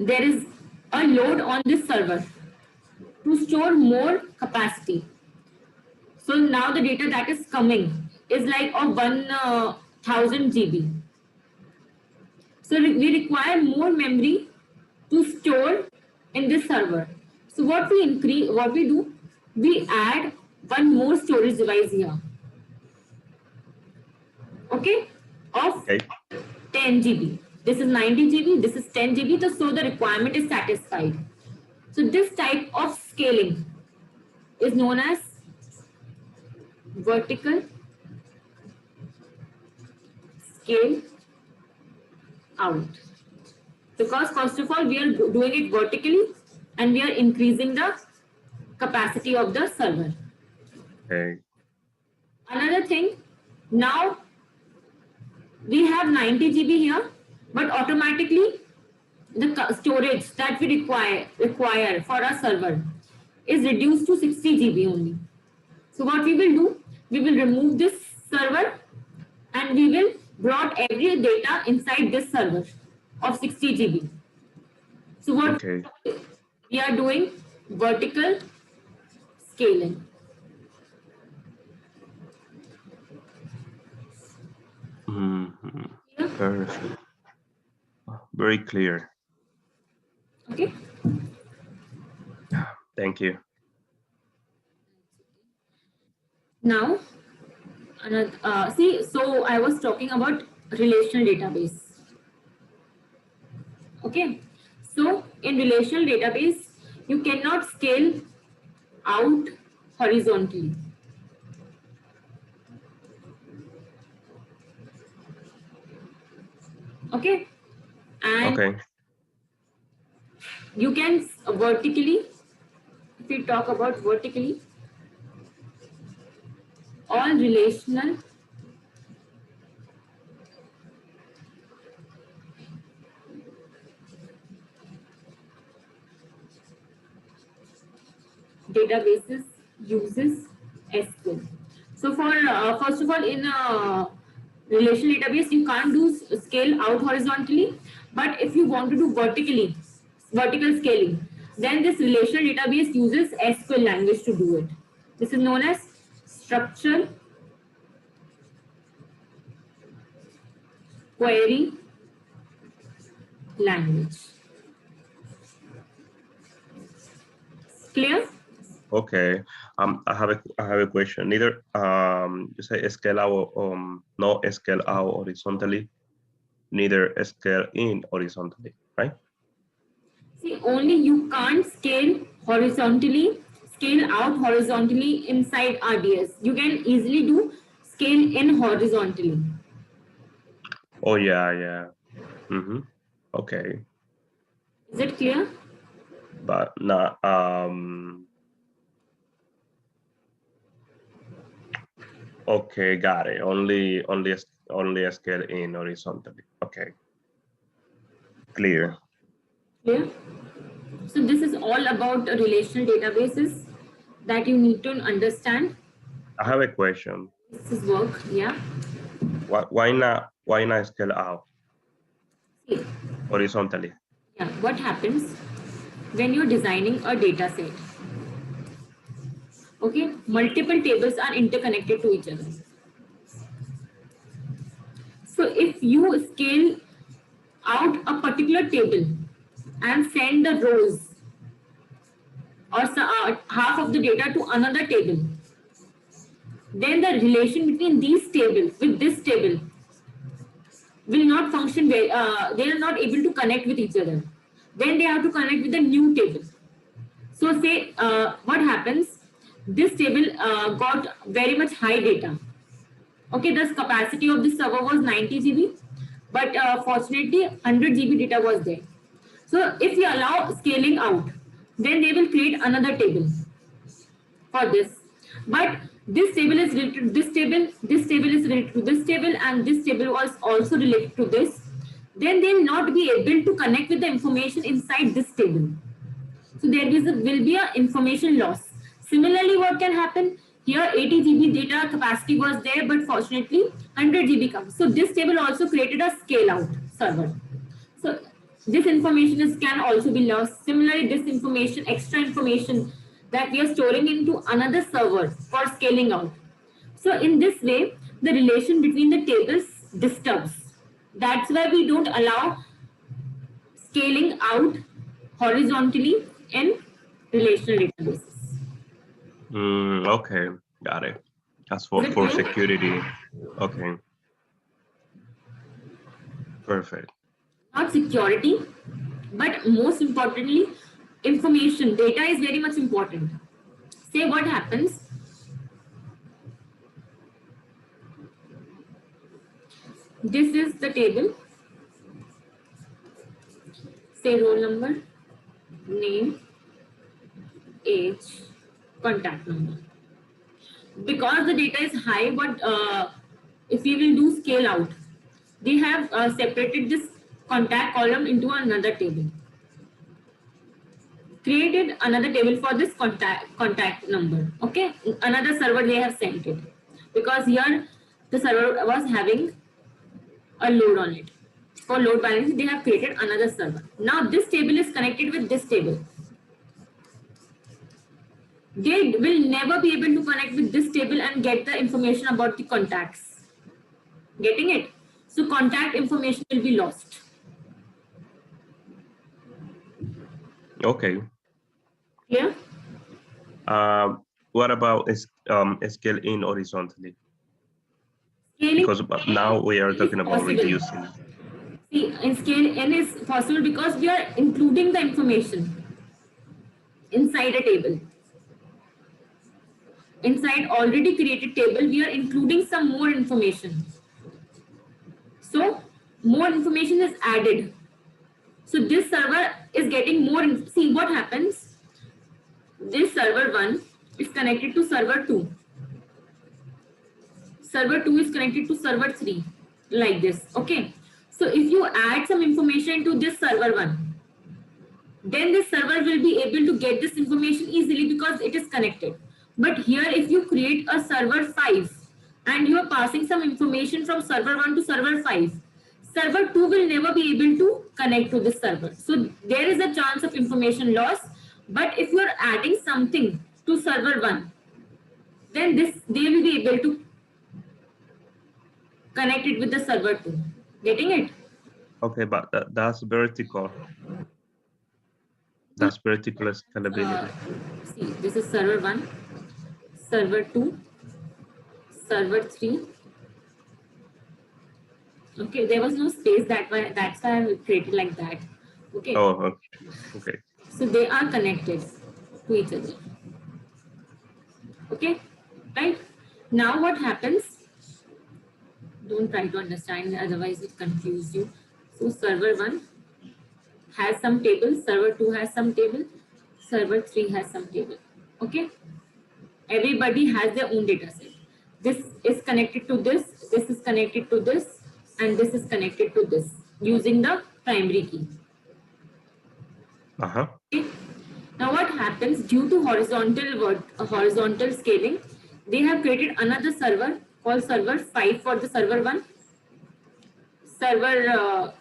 There is a load on this server to store more capacity. So now the data that is coming is like of 1000 GB. So we require more memory to store in this server. So what we do, we add one more storage device here. Okay? Of Okay. 10 GB. This is 90 GB, this is 10 GB, so the requirement is satisfied. So this type of scaling is known as vertical scale out. Because first of all, we are doing it vertically and we are increasing the capacity of the server. Okay. Another thing, now we have 90 GB here, but automatically the storage that we require for our server is reduced to 60 GB only. So what we will do, we will remove this server and we will brought every data inside this server of 60 GB. So what Okay. we are doing, vertical scaling. Mm-hmm. Yeah. Perfect. Very clear. Okay. Thank you. Now, see, so I was talking about relational database. Okay. So in relational database, you cannot scale out horizontally. Okay. And Okay. you can vertically, if we talk about vertically, all relational databases uses SQL. So for first of all, in relational database, you can't do scale out horizontally, but if you want to do vertical scaling, then this relational database uses SQL language to do it. This is known as structural query language. Clear? Okay. I have a question. Neither you say scale out no scale out horizontally, neither scale in horizontally, right? See, only you can't scale out horizontally inside RDS. You can easily do scale in horizontally. Oh yeah. Okay. Is it clear? But not okay, got it. Only a scale in horizontally. Okay. Clear. Clear? So this is all about relational databases that you need to understand. I have a question. This is work, yeah. Why not scale out See, horizontally? yeah, what happens when you're designing a data set? Okay, multiple tables are interconnected to each other. So if you scale out a particular table and send the rows or half of the data to another table, then the relation between these tables with this table will not function they are not able to connect with each other. Then they have to connect with the new table. So say what happens, this table got very much high data. Okay, the capacity of this server was 90 GB, but fortunately 100 GB data was there. So if you allow scaling out, then they will create another table for this. But this table is related to this table is related to this table, and this table was also related to this. Then they will not be able to connect with the information inside this table. So there will be an information loss. Similarly, what can happen? Here 80 GB data capacity was there, but fortunately 100 GB comes. So this table also created a scale out server. So this information can also be lost. Similarly, this information, extra information that we are storing into another server for scaling out. So in this way, the relation between the tables disturbs. That's why we don't allow scaling out horizontally in relational databases. Okay, got it. That's for security. Okay. Perfect. Not security, but most importantly, information. Data is very much important. Say what happens. This is the table. Say roll number, name, age, contact number. Because the data is high, but if we will do scale out, they have separated this contact column into another table. Created another table for this contact number. Okay, another server they have sent it, because here the server was having a load on it. For load balancing, they have created another server. Now this table is connected with this table. They will never be able to connect with this table and get the information about the contacts. Getting it? So contact information will be lost. Okay. Clear? What about scale in horizontally? Scaling, because now we are talking about reducing. See, in scale n is possible because we are including the information inside a table. Inside already created table, we are including some more information. So more information is added. So this server is getting more. See what happens. This server 1 is connected to server 2. Server 2 is connected to server 3, like this. Okay. So if you add some information to this server 1, then this server will be able to get this information easily because it is connected. But here if you create a server 5 and you are passing some information from server 1 to server 5, server 2 will never be able to connect to this server. So there is a chance of information loss. But if you are adding something to server 1, then they will be able to connect it with the server 2. Getting it? Okay, but that's vertical. That's vertical scalability. See, this is server 1, server 2, server 3. Okay, there was no space, that's why I created like that. Okay. Oh, okay. So they are connected to each other. Okay, right? Now what happens? Don't try to understand, otherwise it confuse you. So server 1 has some table, server 2 has some table, server 3 has some table. Okay, everybody has their own data set. This is connected to this is connected to this, and this is connected to this using the primary key. Okay. Now what happens, due to horizontal scaling, they have created another server called server 5 for the server 1, server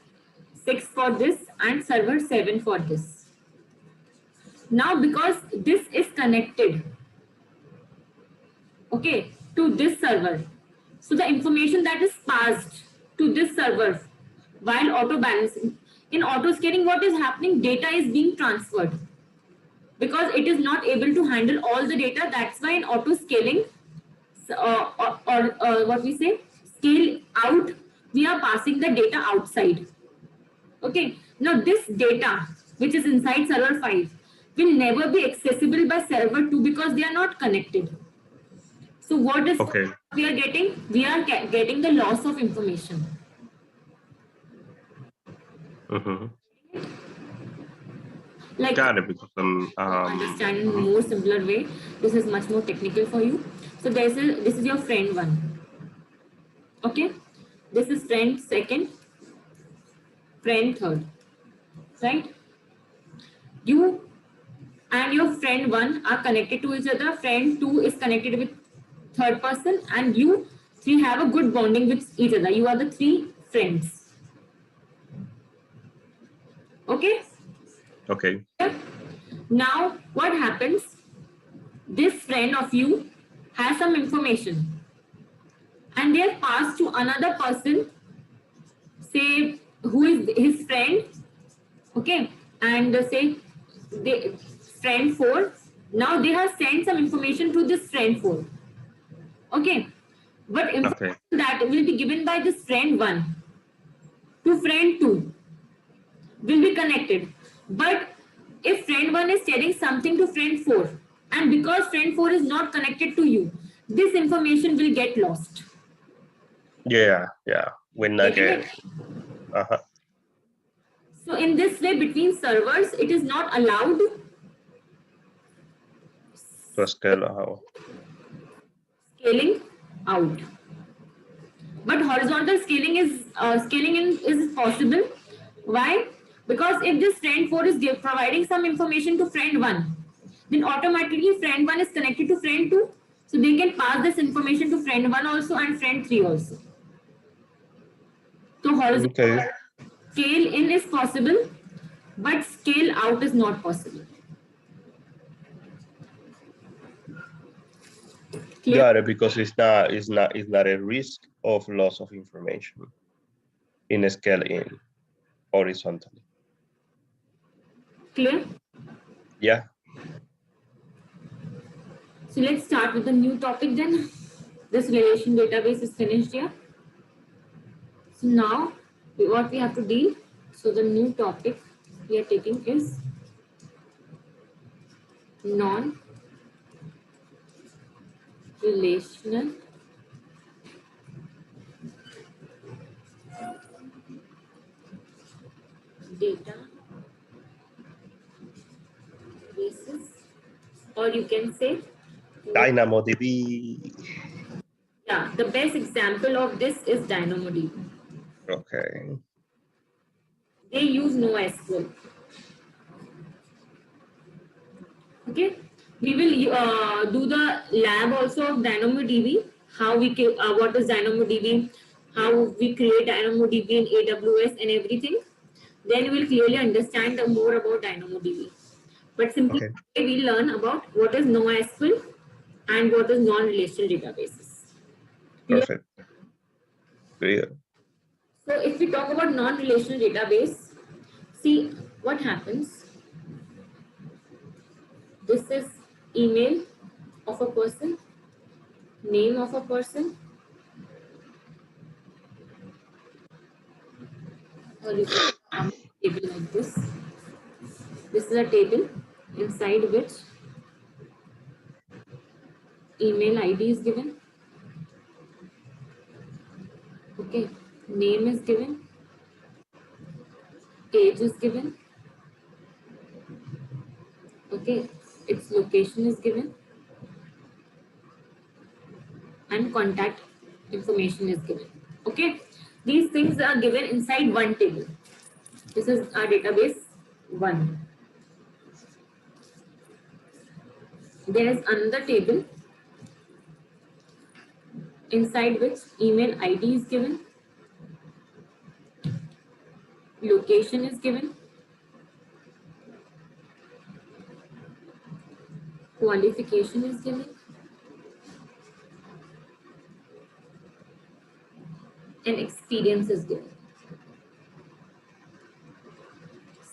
6 for this, and server 7 for this. Now because this is connected, okay, to this server, so the information that is passed to this server while auto balancing, in auto scaling what is happening, data is being transferred because it is not able to handle all the data. That's why in auto scaling, what we say, scale out, we are passing the data outside. Okay, now this data which is inside server 5 will never be accessible by server 2 because they are not connected. So what is we are getting? We are getting the loss of information. Like, got it, because understand in a more simpler way. This is much more technical for you. So this is your friend 1. Okay, this is friend 2nd, friend 3rd, right? You and your friend 1 are connected to each other. Friend 2 is connected with 3rd person, and you 3 have a good bonding with each other. You are the 3 friends. Okay. Okay. Now what happens? This friend of you has some information, and they are passed to another person, say who is his friend. Okay, and say they friend 4. Now they have sent some information to this friend 4. Okay, but information that will be given by this friend 1 to friend 2 will be connected. But if friend 1 is telling something to friend 4, and because friend 4 is not connected to you, this information will get lost. Yeah. When not get. So in this way, between servers, it is not allowed to scale out. Scaling out. But horizontal scaling is possible. Why? Because if this friend 4 is providing some information to friend 1, then automatically friend 1 is connected to friend 2. So they can pass this information to friend 1 also and friend 3 also. So horizontal scale in is possible, but scale out is not possible. Clear? Got it, because it's not a risk of loss of information in a scale in horizontally. Clear? Yeah. So let's start with the new topic then. This relation database is finished here. So now what we have to deal. So the new topic we are taking is non-relational data bases, or you can say DynamoDB. Yeah, the best example of this is DynamoDB. Okay. They use NoSQL. Okay, we will do the lab also of DynamoDB, how we what is DynamoDB, how we create DynamoDB in AWS and everything, then you will clearly understand more about DynamoDB. But simply Okay. we learn about what is NoSQL and what is non-relational databases. Clear? Perfect. Clear. So if we talk about non-relational database, see what happens. This is email of a person, name of a person, or you can have a table like this. This is a table inside which email ID is given. Okay, name is given, age is given. Okay, its location is given, and contact information is given. Okay, these things are given inside one table. This is our database 1. There is another table inside which email ID is given, location is given, qualification is given, and experience is given.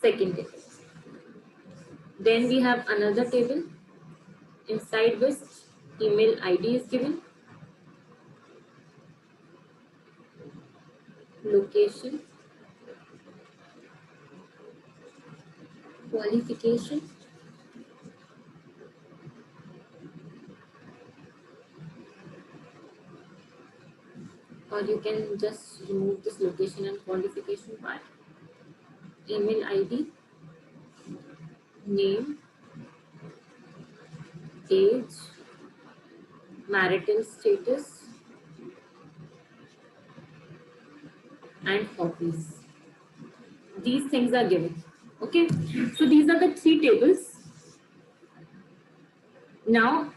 Second table. Then we have another table inside which email ID is given, location, qualification, or you can just remove this location and qualification part. Email ID, name, age, marital status, and hobbies. These things are given. Okay, so these are the 3 tables. Now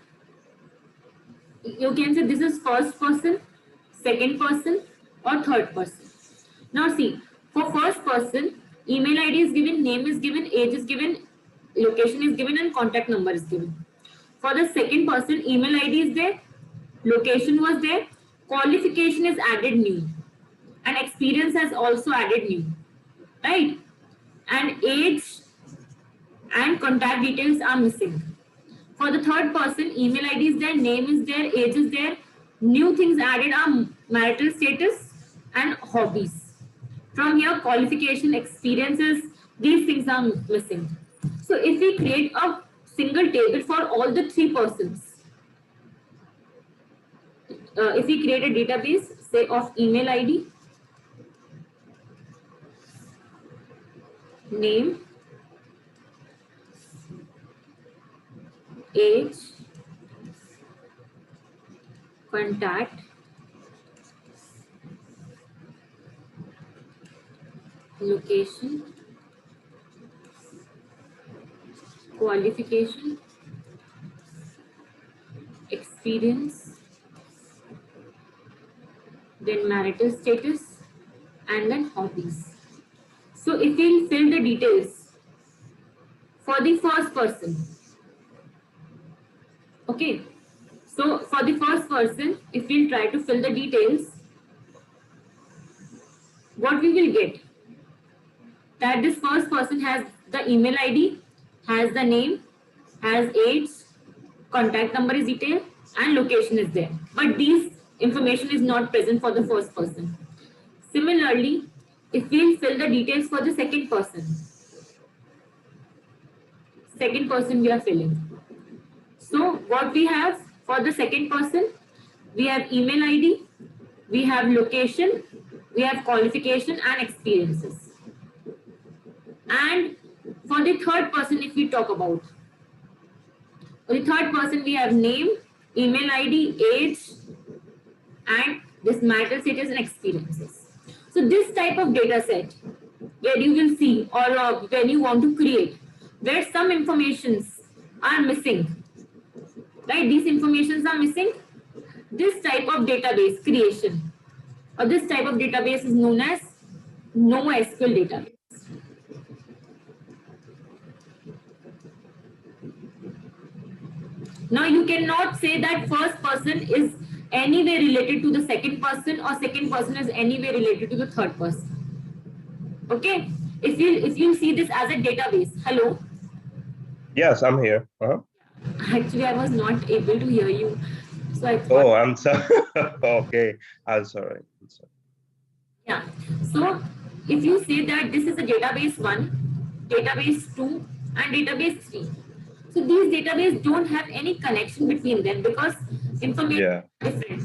you can say this is first person, second person, or third person. Now see, for first person, email ID is given, name is given, age is given, location is given, and contact number is given. For the second person, email ID is there, location was there, qualification is added new, and experience has also added new, right? And age and contact details are missing. For the third person, email ID is there, name is there, age is there. New things added are marital status and hobbies. From here, qualification, experiences, these things are missing. So if we create a single table for all the 3 persons, if we create a database, say of email ID, name, age, contact, location, qualification, experience, then marital status, and then hobbies. So if we'll fill the details for the first person, okay, so for the first person, if we'll try to fill the details, what we will get? That this first person has the email ID, has the name, has age, contact number is detailed, and location is there. But these information is not present for the first person. Similarly, if we fill the details for the second person we are filling. So what we have for the second person, we have email ID, we have location, we have qualification and experiences. And for the third person, if we talk about, for the third person, we have name, email ID, age, and this marital status and experiences. So this type of data set where you will see, or when you want to create, where some informations are missing, right? These informations are missing. This type of database creation or this type of database is known as NoSQL database. Now you cannot say that first person is anyway related to the second person or second person is anyway related to the third person. Okay, if you see this as a database. Hello. Yes, I'm here. Actually, I was not able to hear you, so I thought. Oh, I'm sorry. Okay, I'm sorry. Yeah. So if you say that this is a database 1, database 2, and database 3. So these databases don't have any connection between them because information is different.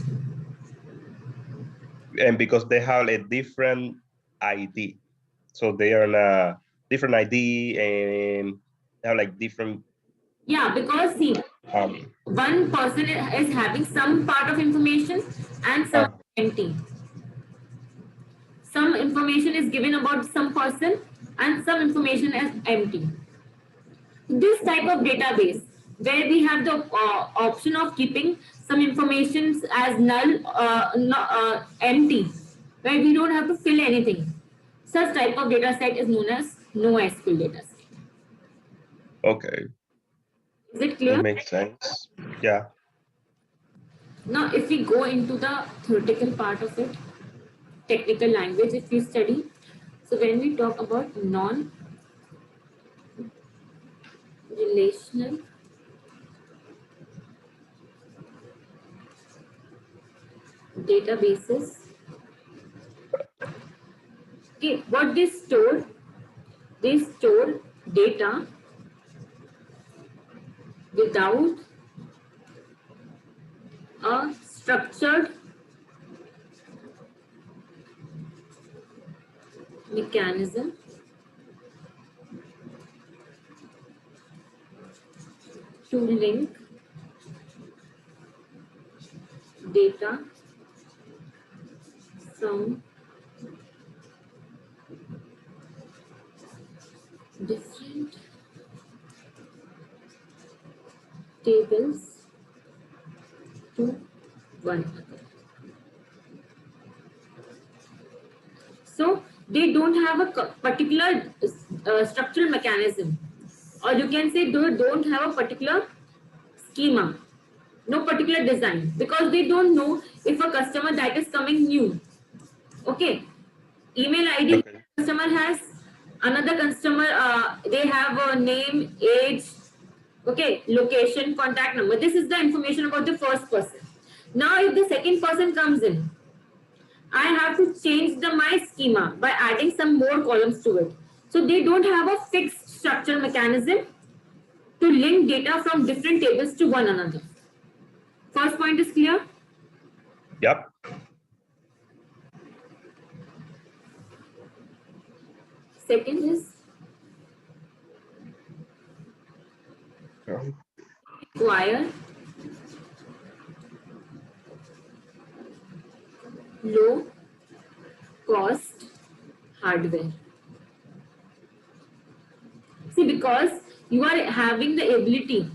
And because they have a different ID. So they are in a different ID and they have like different. Yeah, because see, one person is having some part of information and some empty. Some information is given about some person and some information is empty. This type of database where we have the option of keeping some information as null, empty, where we don't have to fill anything. Such type of data set is known as NoSQL data set. Okay. Is it clear? That makes sense. Yeah. Now, if we go into the theoretical part of it, technical language, if we study, so when we talk about non-relational databases, okay, what they store data without a structured mechanism to link data from different tables to one another. So they don't have a particular structural mechanism, or you can say they don't have a particular schema, no particular design, because they don't know if a customer that is coming new, okay, email ID customer has, another customer they have a name, age, okay, location, contact number. This is the information about the first person. Now if the second person comes in, I have to change my schema by adding some more columns to it. So they don't have a fixed structural mechanism to link data from different tables to one another. First point is clear? Yep. Second is require low cost hardware. See, because you are having the ability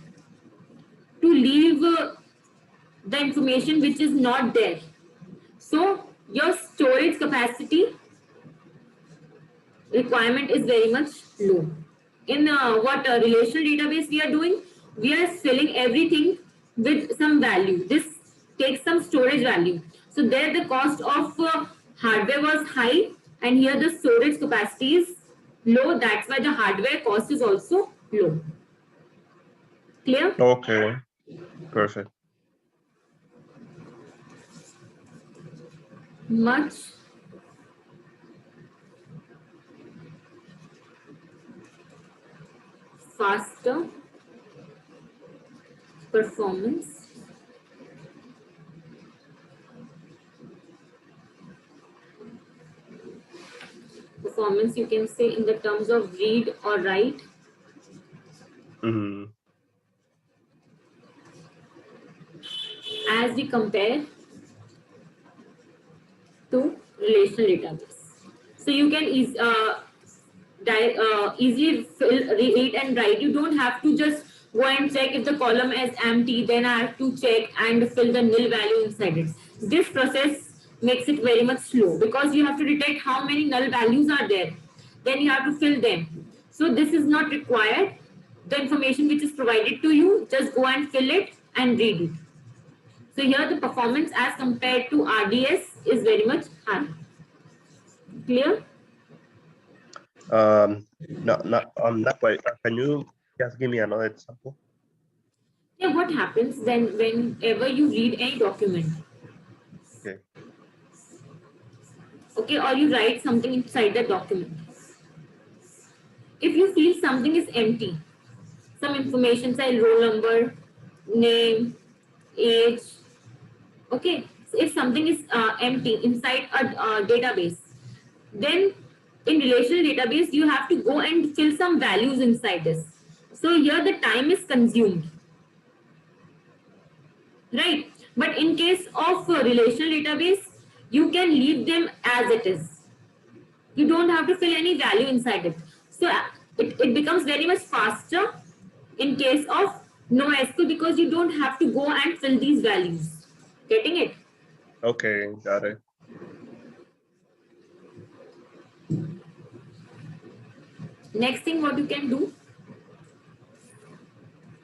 to leave the information which is not there. So your storage capacity requirement is very much low. In what relational database we are doing, we are filling everything with some value. This takes some storage value. So there the cost of hardware was high, and here the storage capacity is low. That's why the hardware cost is also low. Clear? Okay, perfect. Much faster performance you can say in the terms of read or write. As we compare to relational database. So you can easily read and write. You don't have to just go and check if the column is empty, then I have to check and fill the nil value inside it. This process makes it very much slow because you have to detect how many null values are there. Then you have to fill them. So this is not required. The information which is provided to you, just go and fill it and read it. So here the performance as compared to RDS is very much high. Clear? Not quite. Can you just give me another example? Yeah, what happens then whenever you read any document? Okay. Okay, or you write something inside the document. If you feel something is empty, some information say roll number, name, age. Okay, so if something is empty inside a database, then in relational database you have to go and fill some values inside this. So here the time is consumed, right? But in case of relational database, you can leave them as it is. You don't have to fill any value inside it. So it becomes very much faster in case of NoSQL because you don't have to go and fill these values. Getting it? Okay, got it. Next thing what you can do,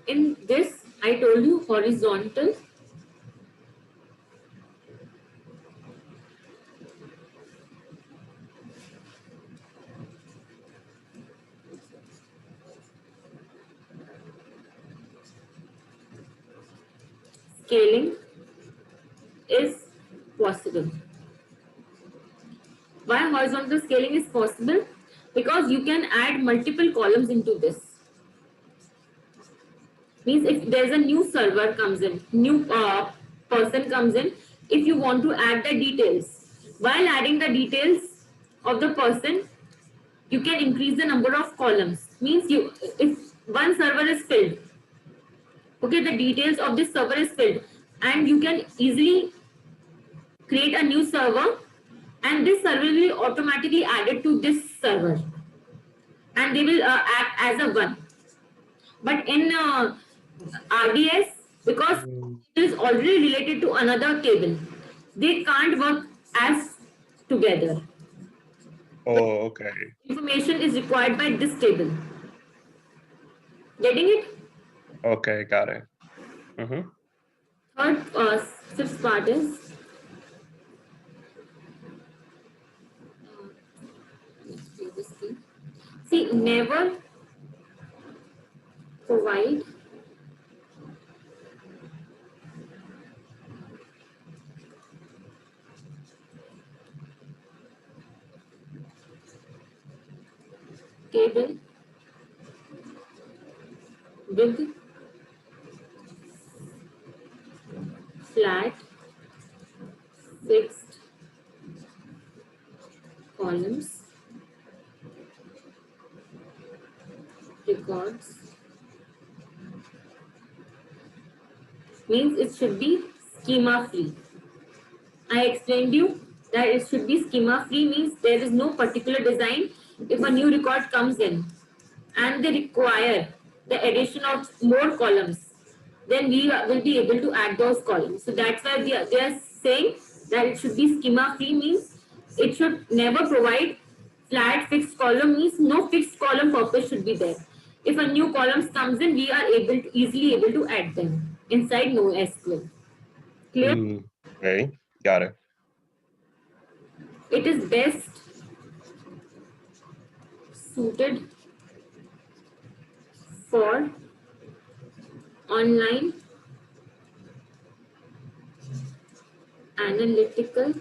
in this I told you horizontal scaling is possible. Why horizontal scaling is possible? Because you can add multiple columns into this. Means if there's a new server comes in, new person comes in, if you want to add the details, while adding the details of the person, you can increase the number of columns. Means you, if one server is filled, okay, the details of this server is filled, and you can easily create a new server, and this server will be automatically added to this server, and they will act as a one. But in RDS, because it is already related to another table, they can't work as together. Oh, okay. Information is required by this table. Getting it? Okay, got it. Third, fifth part is see, never provide table with flat fixed columns, records. Means it should be schema free. I explained you that it should be schema free, means there is no particular design. If a new record comes in and they require the addition of more columns, then we will be able to add those columns. So that's why they are saying that it should be schema free, means it should never provide flat fixed column, means no fixed column purpose should be there. If a new columns comes in, we are easily able to add them inside NoSQL. Clear? Okay, got it. It is best suited for online analytical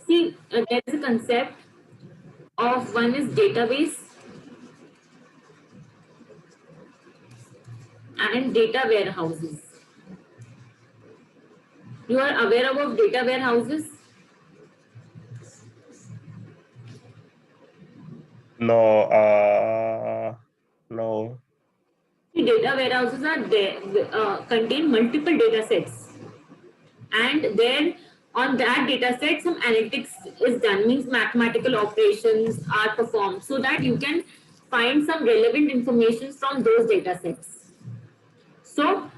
see there is a concept of one is database and data warehouses. You are aware about data warehouses? No, no. The data warehouses are there, contain multiple data sets, and there on that data set some analytics is done, means mathematical operations are performed so that you can find some relevant information from those data sets. So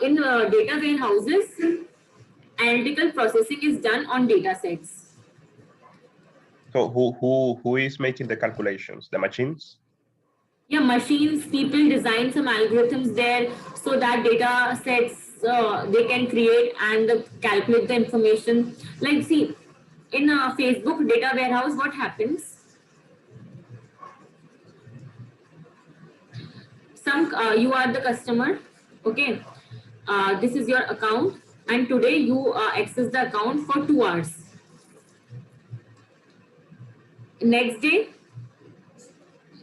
in data warehouses, analytical processing is done on data sets. So who is making the calculations? The machines? Yeah, machines, people design some algorithms there so that data sets they can create and calculate the information. Like, see, in Facebook data warehouse, what happens? You are the customer, okay? This is your account, and today you access the account for 2 hours. Next day,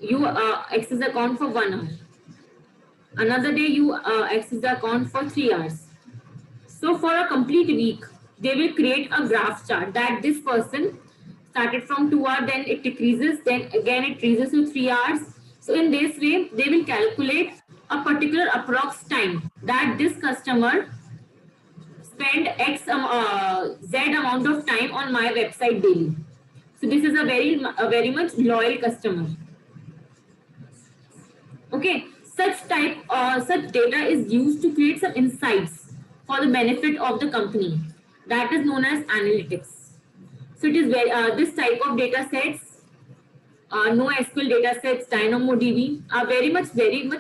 you access the account for 1 hour. Another day, you access the account for 3 hours. So for a complete week, they will create a graph chart that this person started from 2 hours, then it decreases, then again it increases to 3 hours. So in this way, they will calculate a particular approx time that this customer spend Z amount of time on my website daily. So this is a very much loyal customer. Okay, such data is used to create some insights for the benefit of the company. That is known as analytics. So it is this type of data sets, NoSQL data sets, DynamoDB are very much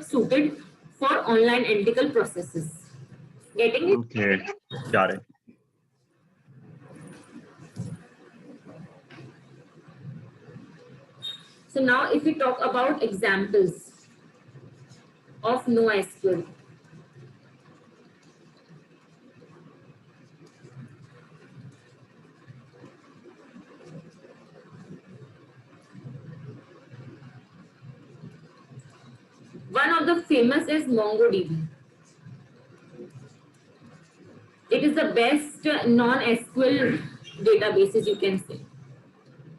suited for online analytical processes. Getting it? Okay, got it. So now if we talk about examples of NoSQL. One of the famous is MongoDB. It is the best non-SQL databases, you can say.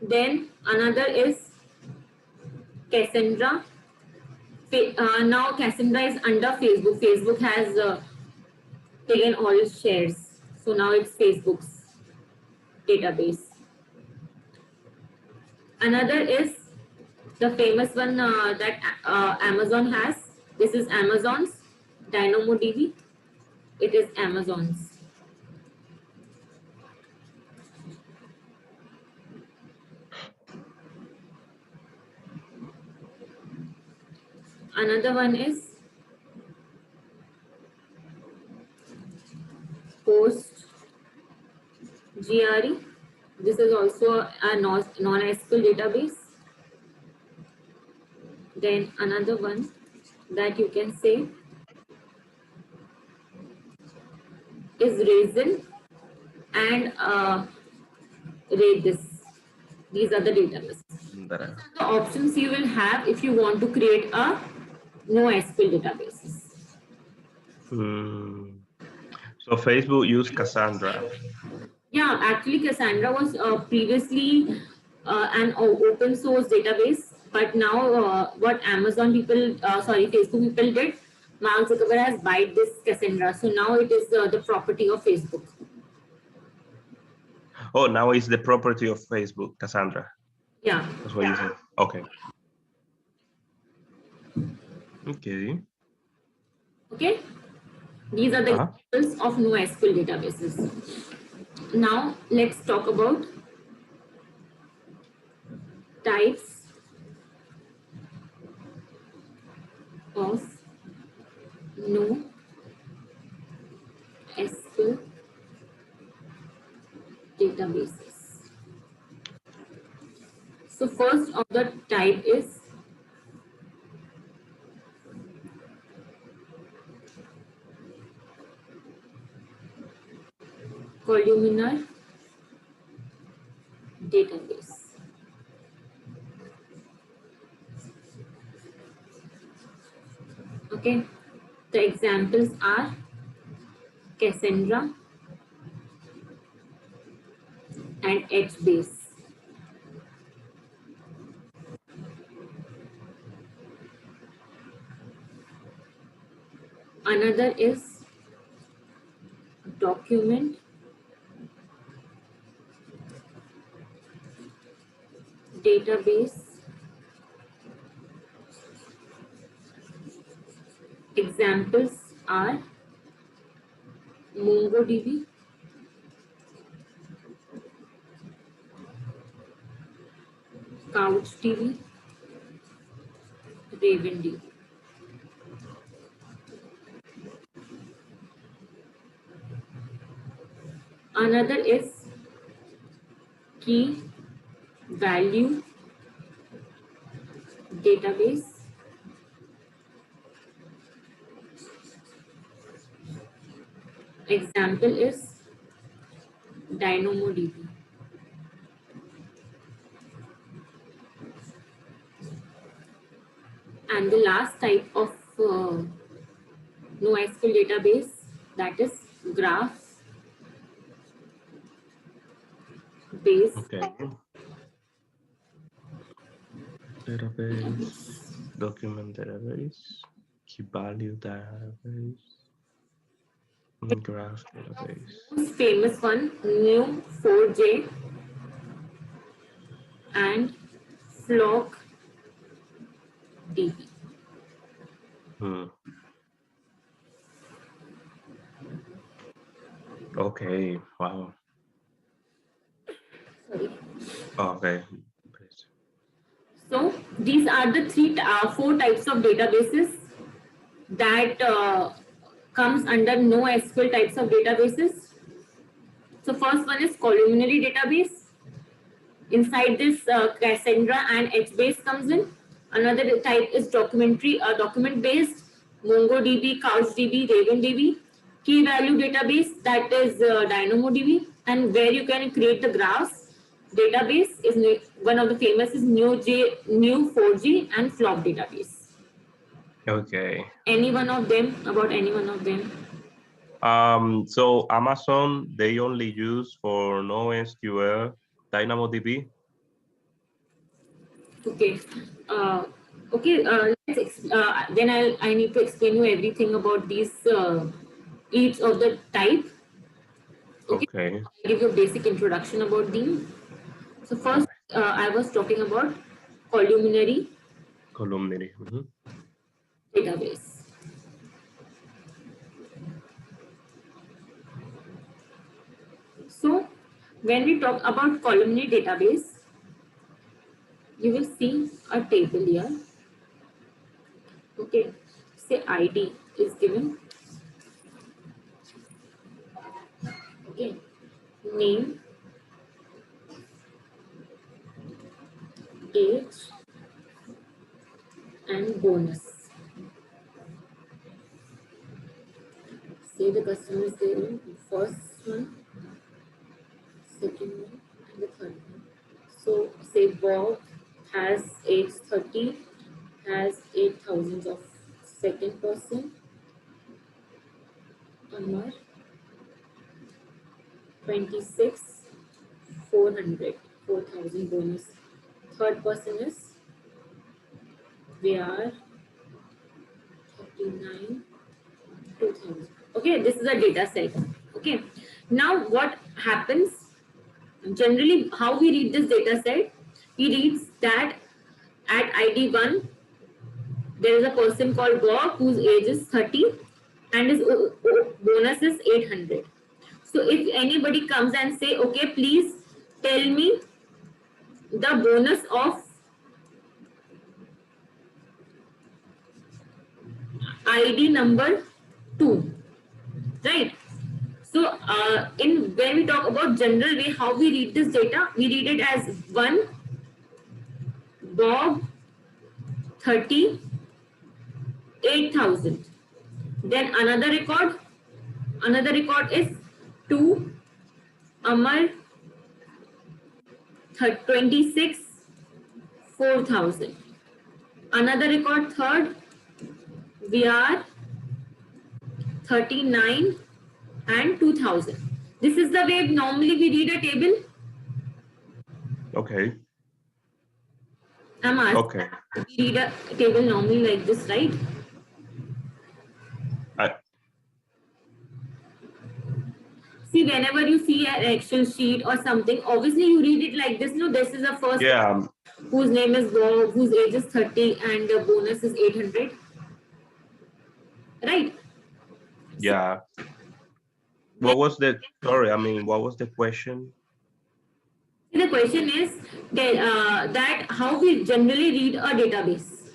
Then another is Cassandra. Now Cassandra is under Facebook. Facebook has taken all its shares. So now it's Facebook's database. Another is the famous one that Amazon has. This is Amazon's DynamoDB. It is Amazon's. Another one is PostGRE. This is also a non-SQL database. Then another one that you can say is Raisin and Redis. These are the databases. The options you will have if you want to create a NoSQL databases. So Facebook used Cassandra. Yeah, actually Cassandra was previously an open source database, but now what Facebook people did, Mark Zuckerberg has bought this Cassandra. So now it is the property of Facebook. Oh, now it's the property of Facebook, Cassandra. Yeah. That's what you said. Okay. Okay. Okay. These are the examples of NoSQL databases. Now let's talk about types of NoSQL databases. So first of the type is columnar database. Okay, the examples are Cassandra and HBase. Another is document database. Examples are MongoDB, CouchDB, RavenDB. Another is key value database. Example is DynamoDB. And the last type of NoSQL database, that is graph based. Okay. Database, document database, key value database, graph database. Most famous one, Neo4j and Flock DB. Okay, wow. Sorry. Okay. So these are the four types of databases that comes under NoSQL types of databases. So first one is columnary database. Inside this, Cassandra and HBase comes in. Another type is document-based, MongoDB, CouchDB, RavenDB. Key value database, that is DynamoDB, and where you can create the graphs. Database is one of the famous is Neo4j and Flock database. Okay. Any one of them, about any one of them? So Amazon, they only use for NoSQL DynamoDB. Okay. Then I need to explain you everything about these each of the type. Okay. I'll give you a basic introduction about them. So first, I was talking about columnary database. So when we talk about columnary database, you will see a table here. Okay, say ID is given. Okay, name, age, and bonus. Say the customer is there in first one, second one, and the third one. So say Bob has age 30, has 8,000 of second person. Amar 26, 400, 4,000 bonus. Third person is Vyar 39, 2,000. Okay, this is a data set. Okay, now what happens? Generally, how we read this data set? We read that at ID 1, there is a person called Bob whose age is 30 and his bonus is 800. So if anybody comes and say, okay, please tell me the bonus of ID number 2, right? So when we talk about general way, how we read this data, we read it as 1, Bob 30, 8,000. Then another record is 2, Amar 26, 4,000. Another record, third, we are 39 and 2,000. This is the way normally we read a table. Okay. I'm asking, okay. We read a table normally like this, right? See, whenever you see an Excel sheet or something, obviously you read it like this. No, this is the first whose name is Bob, whose age is 30, and the bonus is 800. Right? Yeah. What was the sorry? I mean, what was the question? The question is that how we generally read a database.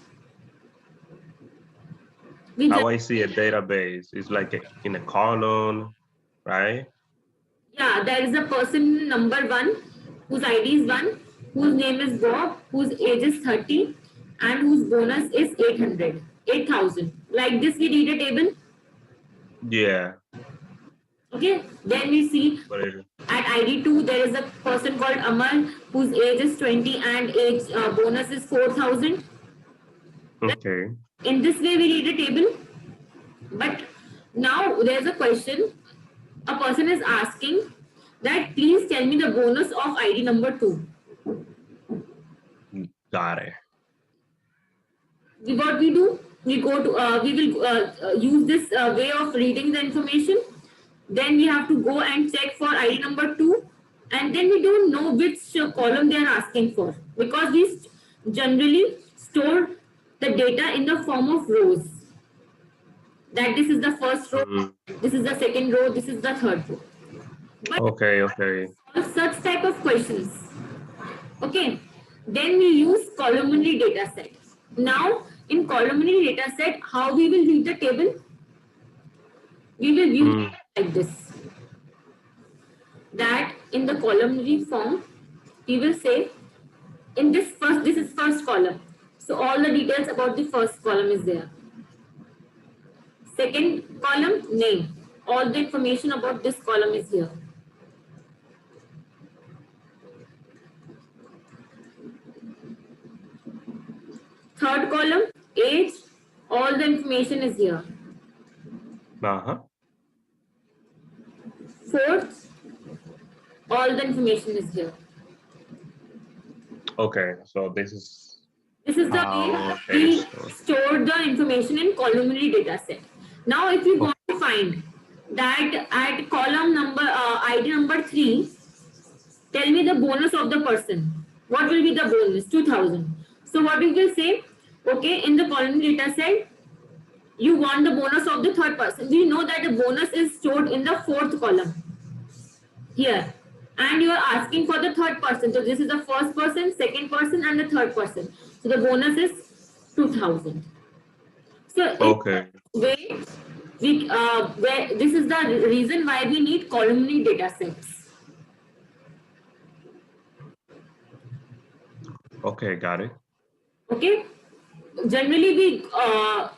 How I see a database is like in a column, right? Yeah, there is a person number 1, whose ID is 1, whose name is Bob, whose age is 30, and whose bonus is 8,000. Like this, we read a table. Yeah. Okay, then we see at ID 2 there is a person called Amal, whose age is 20 and age bonus is 4,000. Okay. In this way, we read a table. But now there's a question. A person is asking that please tell me the bonus of ID number 2. Got it. What we do, we go to we will use this way of reading the information. Then we have to go and check for ID number 2, and then we don't know which column they are asking for, because we generally store the data in the form of rows. That this is the first row, this is the second row, this is the third row. But okay. Such type of questions. Okay, then we use columnary data set. Now, in columnary data set, how we will read the table? We will use like this. That in the columnary form, we will say in this is first column. So all the details about the first column is there. Second column, name. All the information about this column is here. Third column, age. All the information is here. Fourth, all the information is here. Okay, so this is the way we store the information in columnary data set. Now, if you want to find that at column number ID number 3, tell me the bonus of the person. What will be the bonus? 2,000. So what we will say? Okay, in the columnary data set, you want the bonus of the third person. We know that the bonus is stored in the fourth column here, and you are asking for the third person. So this is the first person, second person, and the third person. So the bonus is 2,000. So okay. Way we this is the reason why we need columnary data sets. Okay, got it. Okay. Generally, we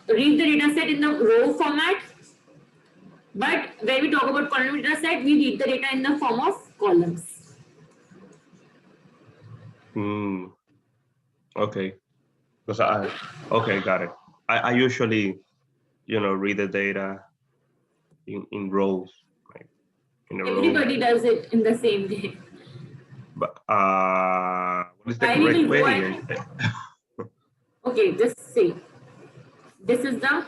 read the data set in the row format, but when we talk about column data set, we read the data in the form of columns. Okay. Because okay, got it. I usually, read the data in rows, like in a row. Everybody does it in the same way. But what is the correct way? Okay, just see. This is the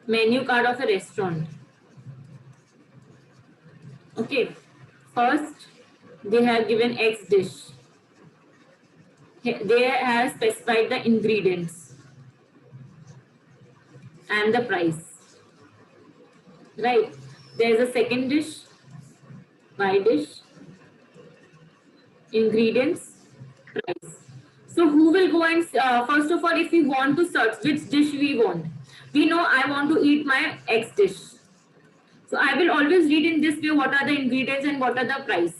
menu card of a restaurant. Okay, first they have given X dish. They have specified the ingredients and the price. Right. There is a second dish, Y dish, ingredients, price. So who will go and first of all, if we want to search which dish we want, we know I want to eat my X dish. So I will always read in this way what are the ingredients and what are the price.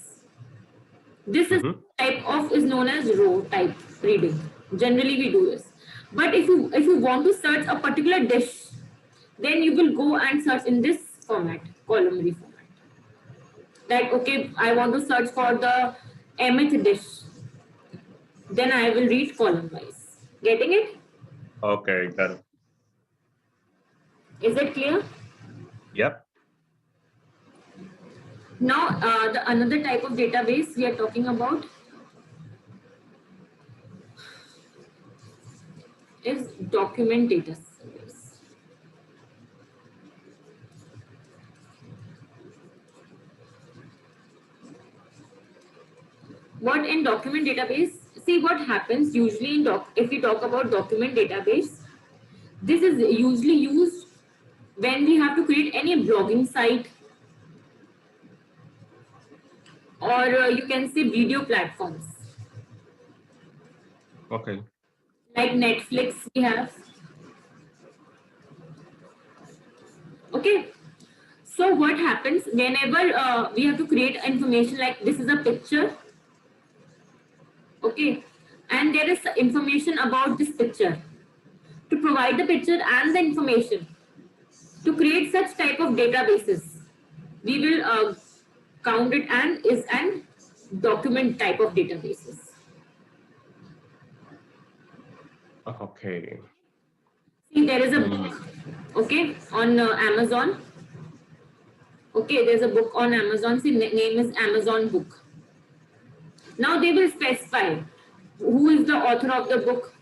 This is type of is known as row type reading. Generally we do this. But if you want to search a particular dish, then you will go and search in this format, columnary format. Like, okay, I want to search for the mth dish. Then I will read column wise. Getting it? Okay, got it. Is it clear? Yep. Now, the another type of database we are talking about is document data service. in document database, see what happens usually in if we talk about document database, this is usually used when we have to create any blogging site, or you can say video platforms. Okay. Like Netflix we have. Okay. So what happens whenever we have to create information, like this is a picture. Okay. And there is information about this picture. To provide the picture and the information, to create such type of databases, we will count it and is an document type of databases. Okay. See, there is a book, okay, on Amazon. Okay, there's a book on Amazon. See, name is Amazon book. Now they will specify who is the author of the book,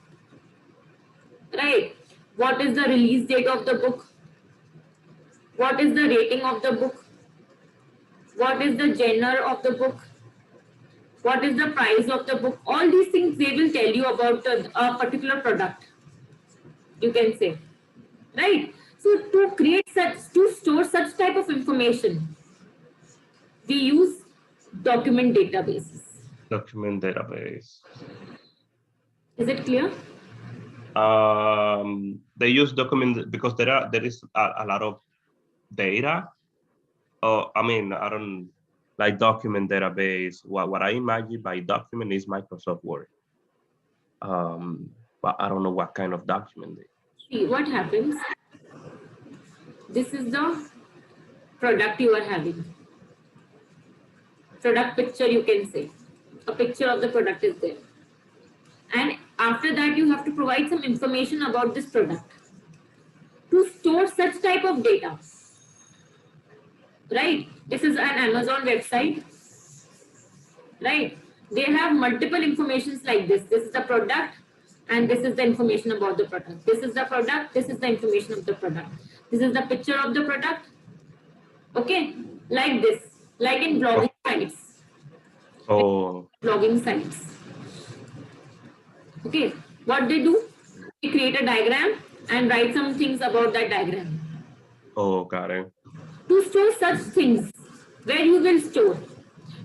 right? What is the release date of the book? What is the rating of the book? What is the genre of the book? What is the price of the book? All these things they will tell you about a particular product, you can say, right? So to create such, to store such type of information, we use document databases. Document database. Is it clear? They use document because there is a lot of data. Oh, I mean, I don't like document database. What I imagine by document is Microsoft Word. But I don't know what kind of document they. See what happens. This is the product you are having. Product picture, you can say. A picture of the product is there. And after that, you have to provide some information about this product. To store such type of data, right? This is an Amazon website, right? They have multiple informations like this. This is the product, and this is the information about the product. This is the product, this is the information of the product. This is the picture of the product. Okay, like this, like in blogging sites. Oh. Blogging sites. Okay, what they do? They create a diagram and write some things about that diagram. Oh, got it. To store such things, where you will store?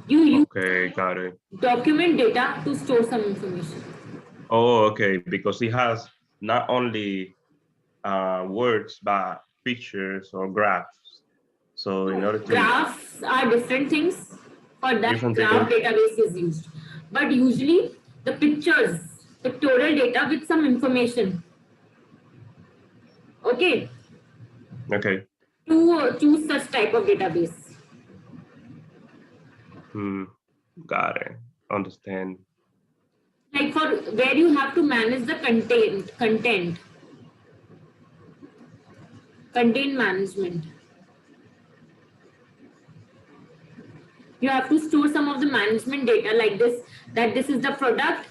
You use got it. document data to store some information. Oh, okay, because it has not only words, but pictures or graphs. So in order to graphs are different things. For that, different graph things. database is used. But usually the pictures, pictorial data with some information. Okay. Okay. To choose such type of database. Got it. Understand. Like for where you have to manage the content management. You have to store some of the management data like this, that this is the product.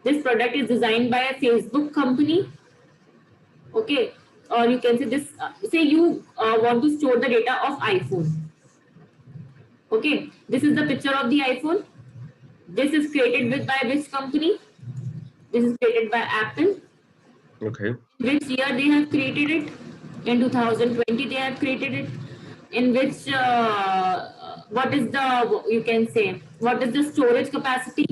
This product is designed by a Facebook company. Okay. Or you can say this, say you want to store the data of iPhone. Okay. This is the picture of the iPhone. This is created by which company? This is created by Apple. Okay. Which year they have created it? In 2020 they have created it. In which, what is the, you can say, what is the storage capacity?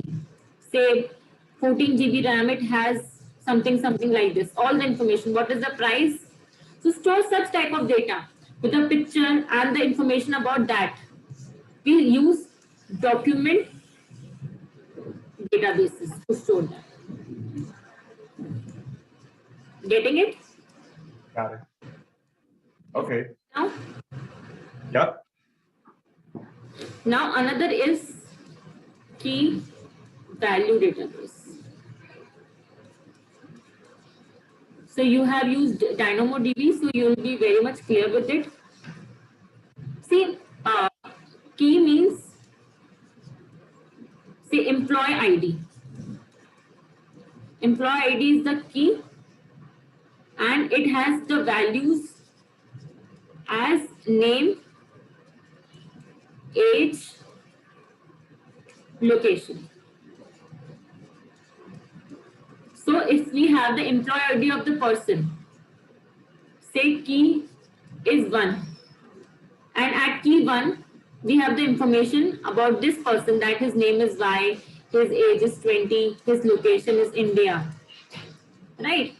Say 14 GB RAM it has, something like this. All the information. What is the price? So store such type of data with a picture and the information about that. We use document databases to store that. Getting it? Got it. Okay. Now? Yep. Now another is key value database. So you have used DynamoDB, so you will be very much clear with it. See, key means, say, employee ID. Employee ID is the key, and it has the values as name, age, location. if we have the employee ID of the person, say key is 1, and at key 1 we have the information about this person, that his name is Y, his age is 20, his location is India, right?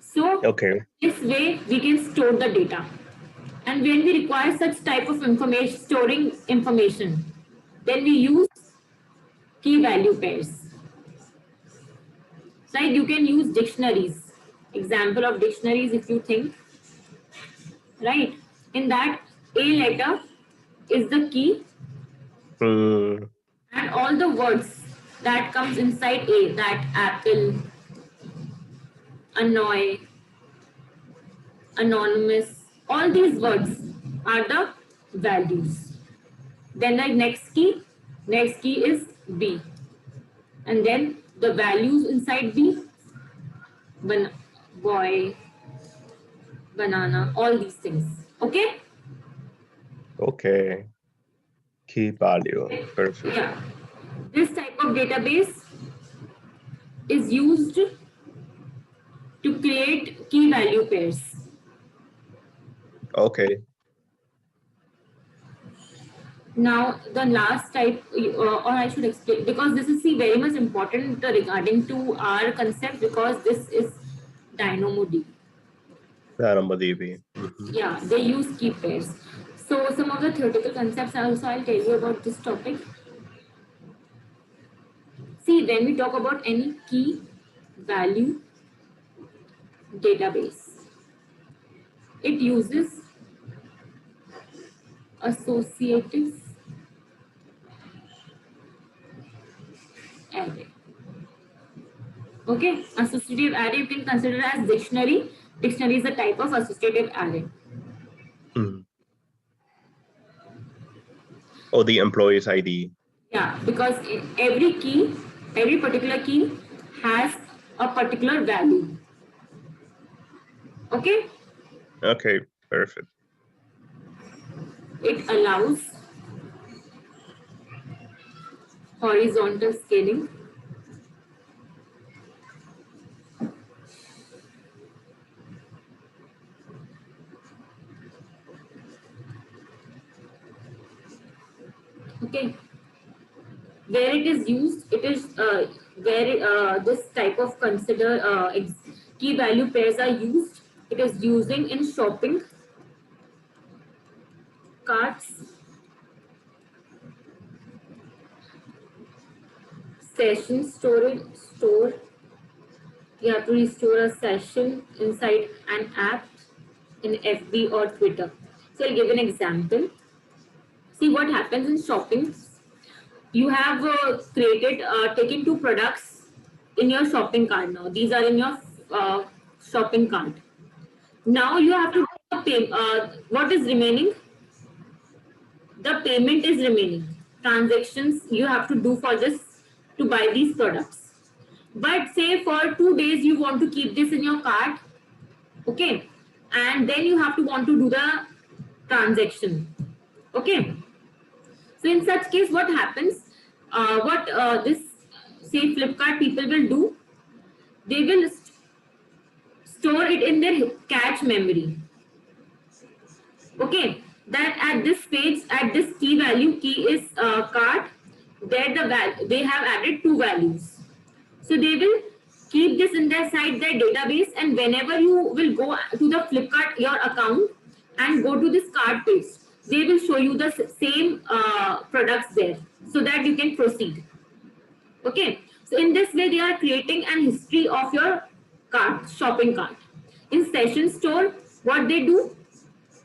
So Okay. this way we can store the data. And when we require such type of information, storing information, then we use key value pairs. Right? You can use dictionaries. Example of dictionaries, if you think, right? In that, A letter is the key, Mm, and all the words that comes inside A, that apple, annoy, anonymous, all these words are the values. Then the next key is B, and then the values inside B, boy, banana, all these things. Okay? okay. Key value. Perfect. Yeah. This type of database is used to create key value pairs. Okay. Now, the last type, or I should explain, because this is very much important regarding to our concept, because this is DynamoDB. DynamoDB. Mm-hmm. Yeah, they use key pairs. So some of the theoretical concepts also I'll tell you about this topic. See, when we talk about any key value database, it uses associative array. Okay, associative array you can consider as dictionary. Dictionary is a type of associative array. Mm. Or the employee's ID. Yeah, because every particular key has a particular value. Okay, Okay, perfect. it allows horizontal scaling. Okay, where it is used, it is where this type of key value pairs are used. It is using in shopping carts, session storage, store. You have to restore a session inside an app in FB or Twitter. So I'll give an example. See what happens in shopping. You have taken two products in your shopping cart now. These are in your shopping cart. Now you have to pay. What is remaining? The payment is remaining. Transactions you have to do for this to buy these products. But say for 2 days you want to keep this in your cart, okay, and then you have to want to do the transaction, okay. So in such case, what happens? What this say Flipkart people will do? They will store it in their cache memory. Okay, that at this page, at this key value, key is cart. There they have added two values. So they will keep this in their database, and whenever you will go to the Flipkart your account and go to this cart page, they will show you the same products there, so that you can proceed. Okay, so in this way they are creating an history of your cart, shopping cart. In session store, what they do,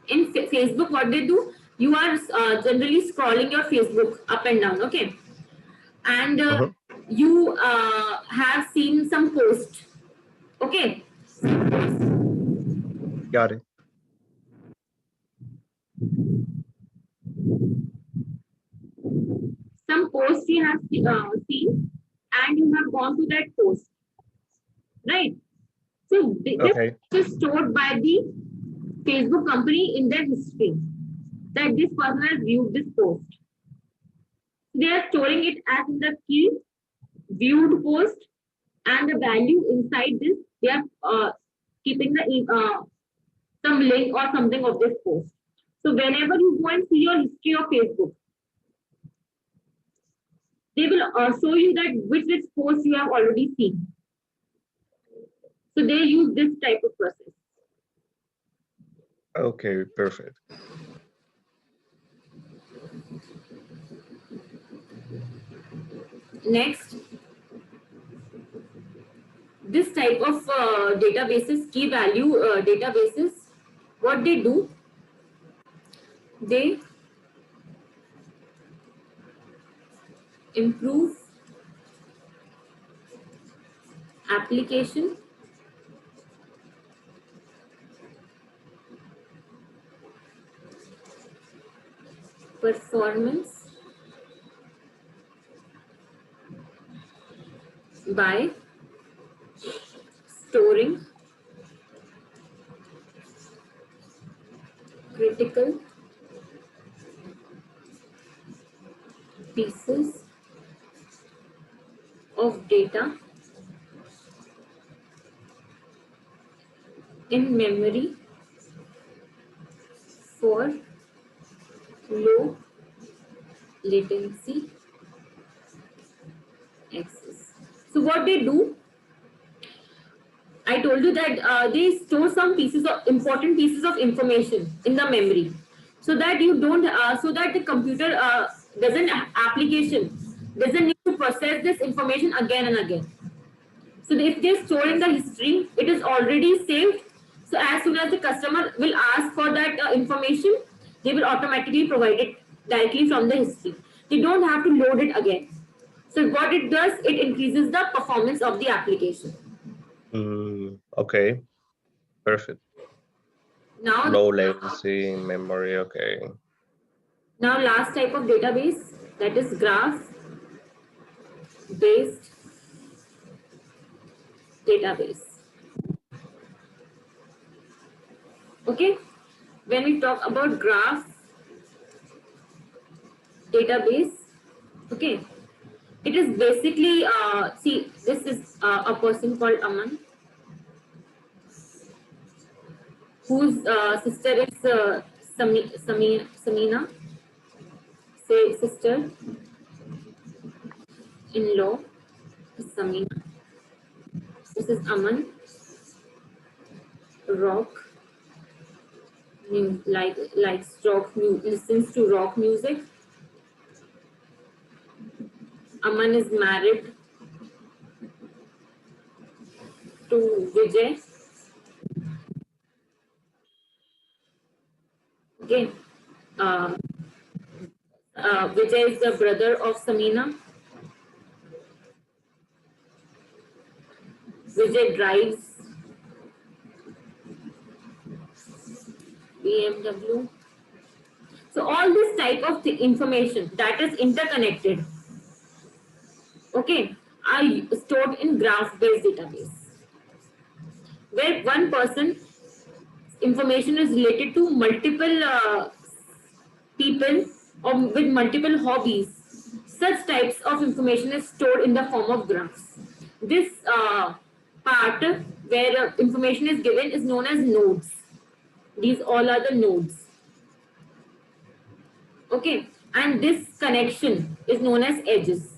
in Facebook, what they do, you are generally scrolling your Facebook up and down, okay, and you have seen some post, okay. Got it. Some post you have seen, and you have gone to that post, right? So Okay. this is stored by the Facebook company in their history, that this person has viewed this post. They are storing it as in the key viewed post, and the value inside this, they are keeping the some link or something of this post. So whenever you go and see your history of Facebook, they will show you that which post you have already seen. So they use this type of process. Okay, perfect. Next, this type of databases, key value databases, what they do, they improve application performance by storing critical pieces of data in memory for low latency access. So what they do, I told you that they store some pieces of important pieces of information in the memory, so that you don't, so that the computer doesn't application doesn't need to process this information again and again. So if they're storing the history, it is already saved. So as soon as the customer will ask for that information, they will automatically provide it directly from the history. They don't have to load it again. So what it does, it increases the performance of the application. Okay, perfect. Now, Low latency memory, okay. Now last type of database, that is graph based database. Okay, when we talk about graph database, okay, it is basically, see, this is a person called Aman, whose sister is Samina, say sister in law is Samina. This is Aman, rock, likes rock, listens to rock music. Aman is married to Vijay. Okay. Uh, Vijay is the brother of Samina. Vijay drives BMW. So all this type of information that is interconnected, okay, are stored in graph-based database, where one person information is related to multiple people or with multiple hobbies. Such types of information is stored in the form of graphs. This part where information is given is known as nodes. These all are the nodes. Okay, and this connection is known as edges.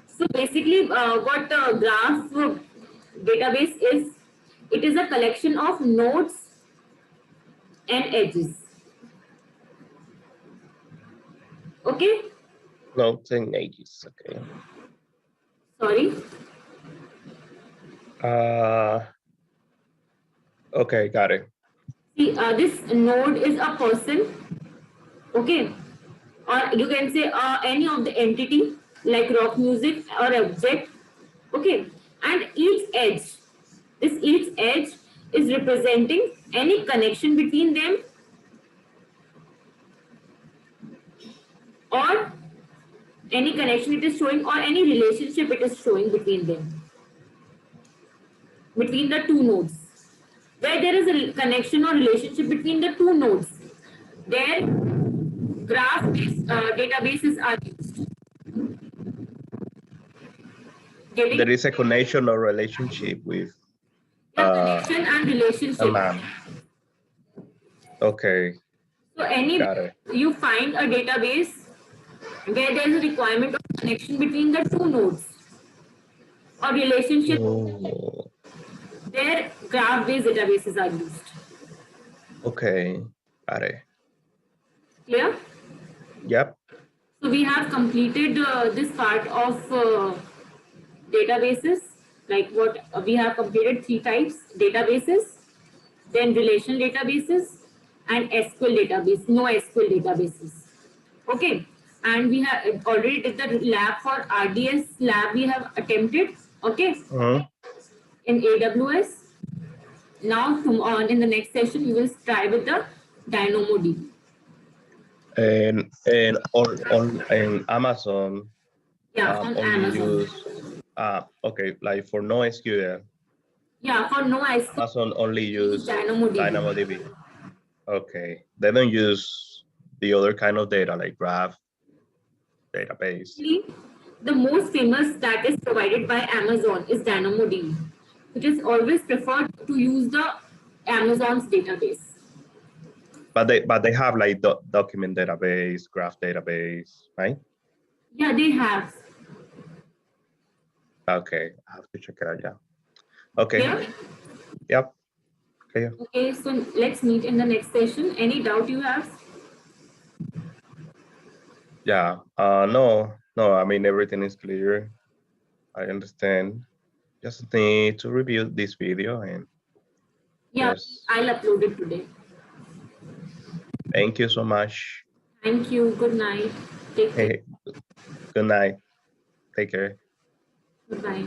So basically, what a graph database is, it is a collection of nodes and edges. Okay? No, 10 ages, okay. Sorry? Okay, got it. See, this node is a person, okay? Or you can say any of the entity like rock music or object, okay? And each edge, each edge is representing any connection between them or any connection it is showing or any relationship it is showing between them, between the two nodes. Where there is a connection or relationship between the two nodes, there graph databases are used. there is a connection or relationship with connection and a relationship. man. Okay. So you find a database where there is a requirement of connection between the two nodes or relationship, Oh, where graph-based databases are used. okay. Got it. Clear? Yep. So we have completed this part of databases. Like what we have completed 3 types: databases, then relational databases, and SQL database, no SQL databases. Okay, and we have already did the lab for RDS lab we have attempted. Okay, in AWS. Now in the next session we will try with the DynamoDB. And on in Amazon, Yeah, on only Amazon. use okay, like for NoSQL. Yeah, for no SQL. Amazon only use DynamoDB. DynamoDB. Okay, they don't use the other kind of data like graph database. The most famous that is provided by Amazon is DynamoDB. It is always preferred to use the Amazon's database. But they have like document database, graph database, right? Yeah, they have. Okay, I have to check it out. Yeah. Okay. Yeah? Yep. Okay. Okay, so let's meet in the next session. Any doubt you have? Yeah. No. I mean everything is clear. I understand. Just need to review this video and yes. I'll upload it today. Thank you so much. Thank you. Good night. Take care. Good night. Take care. Goodbye.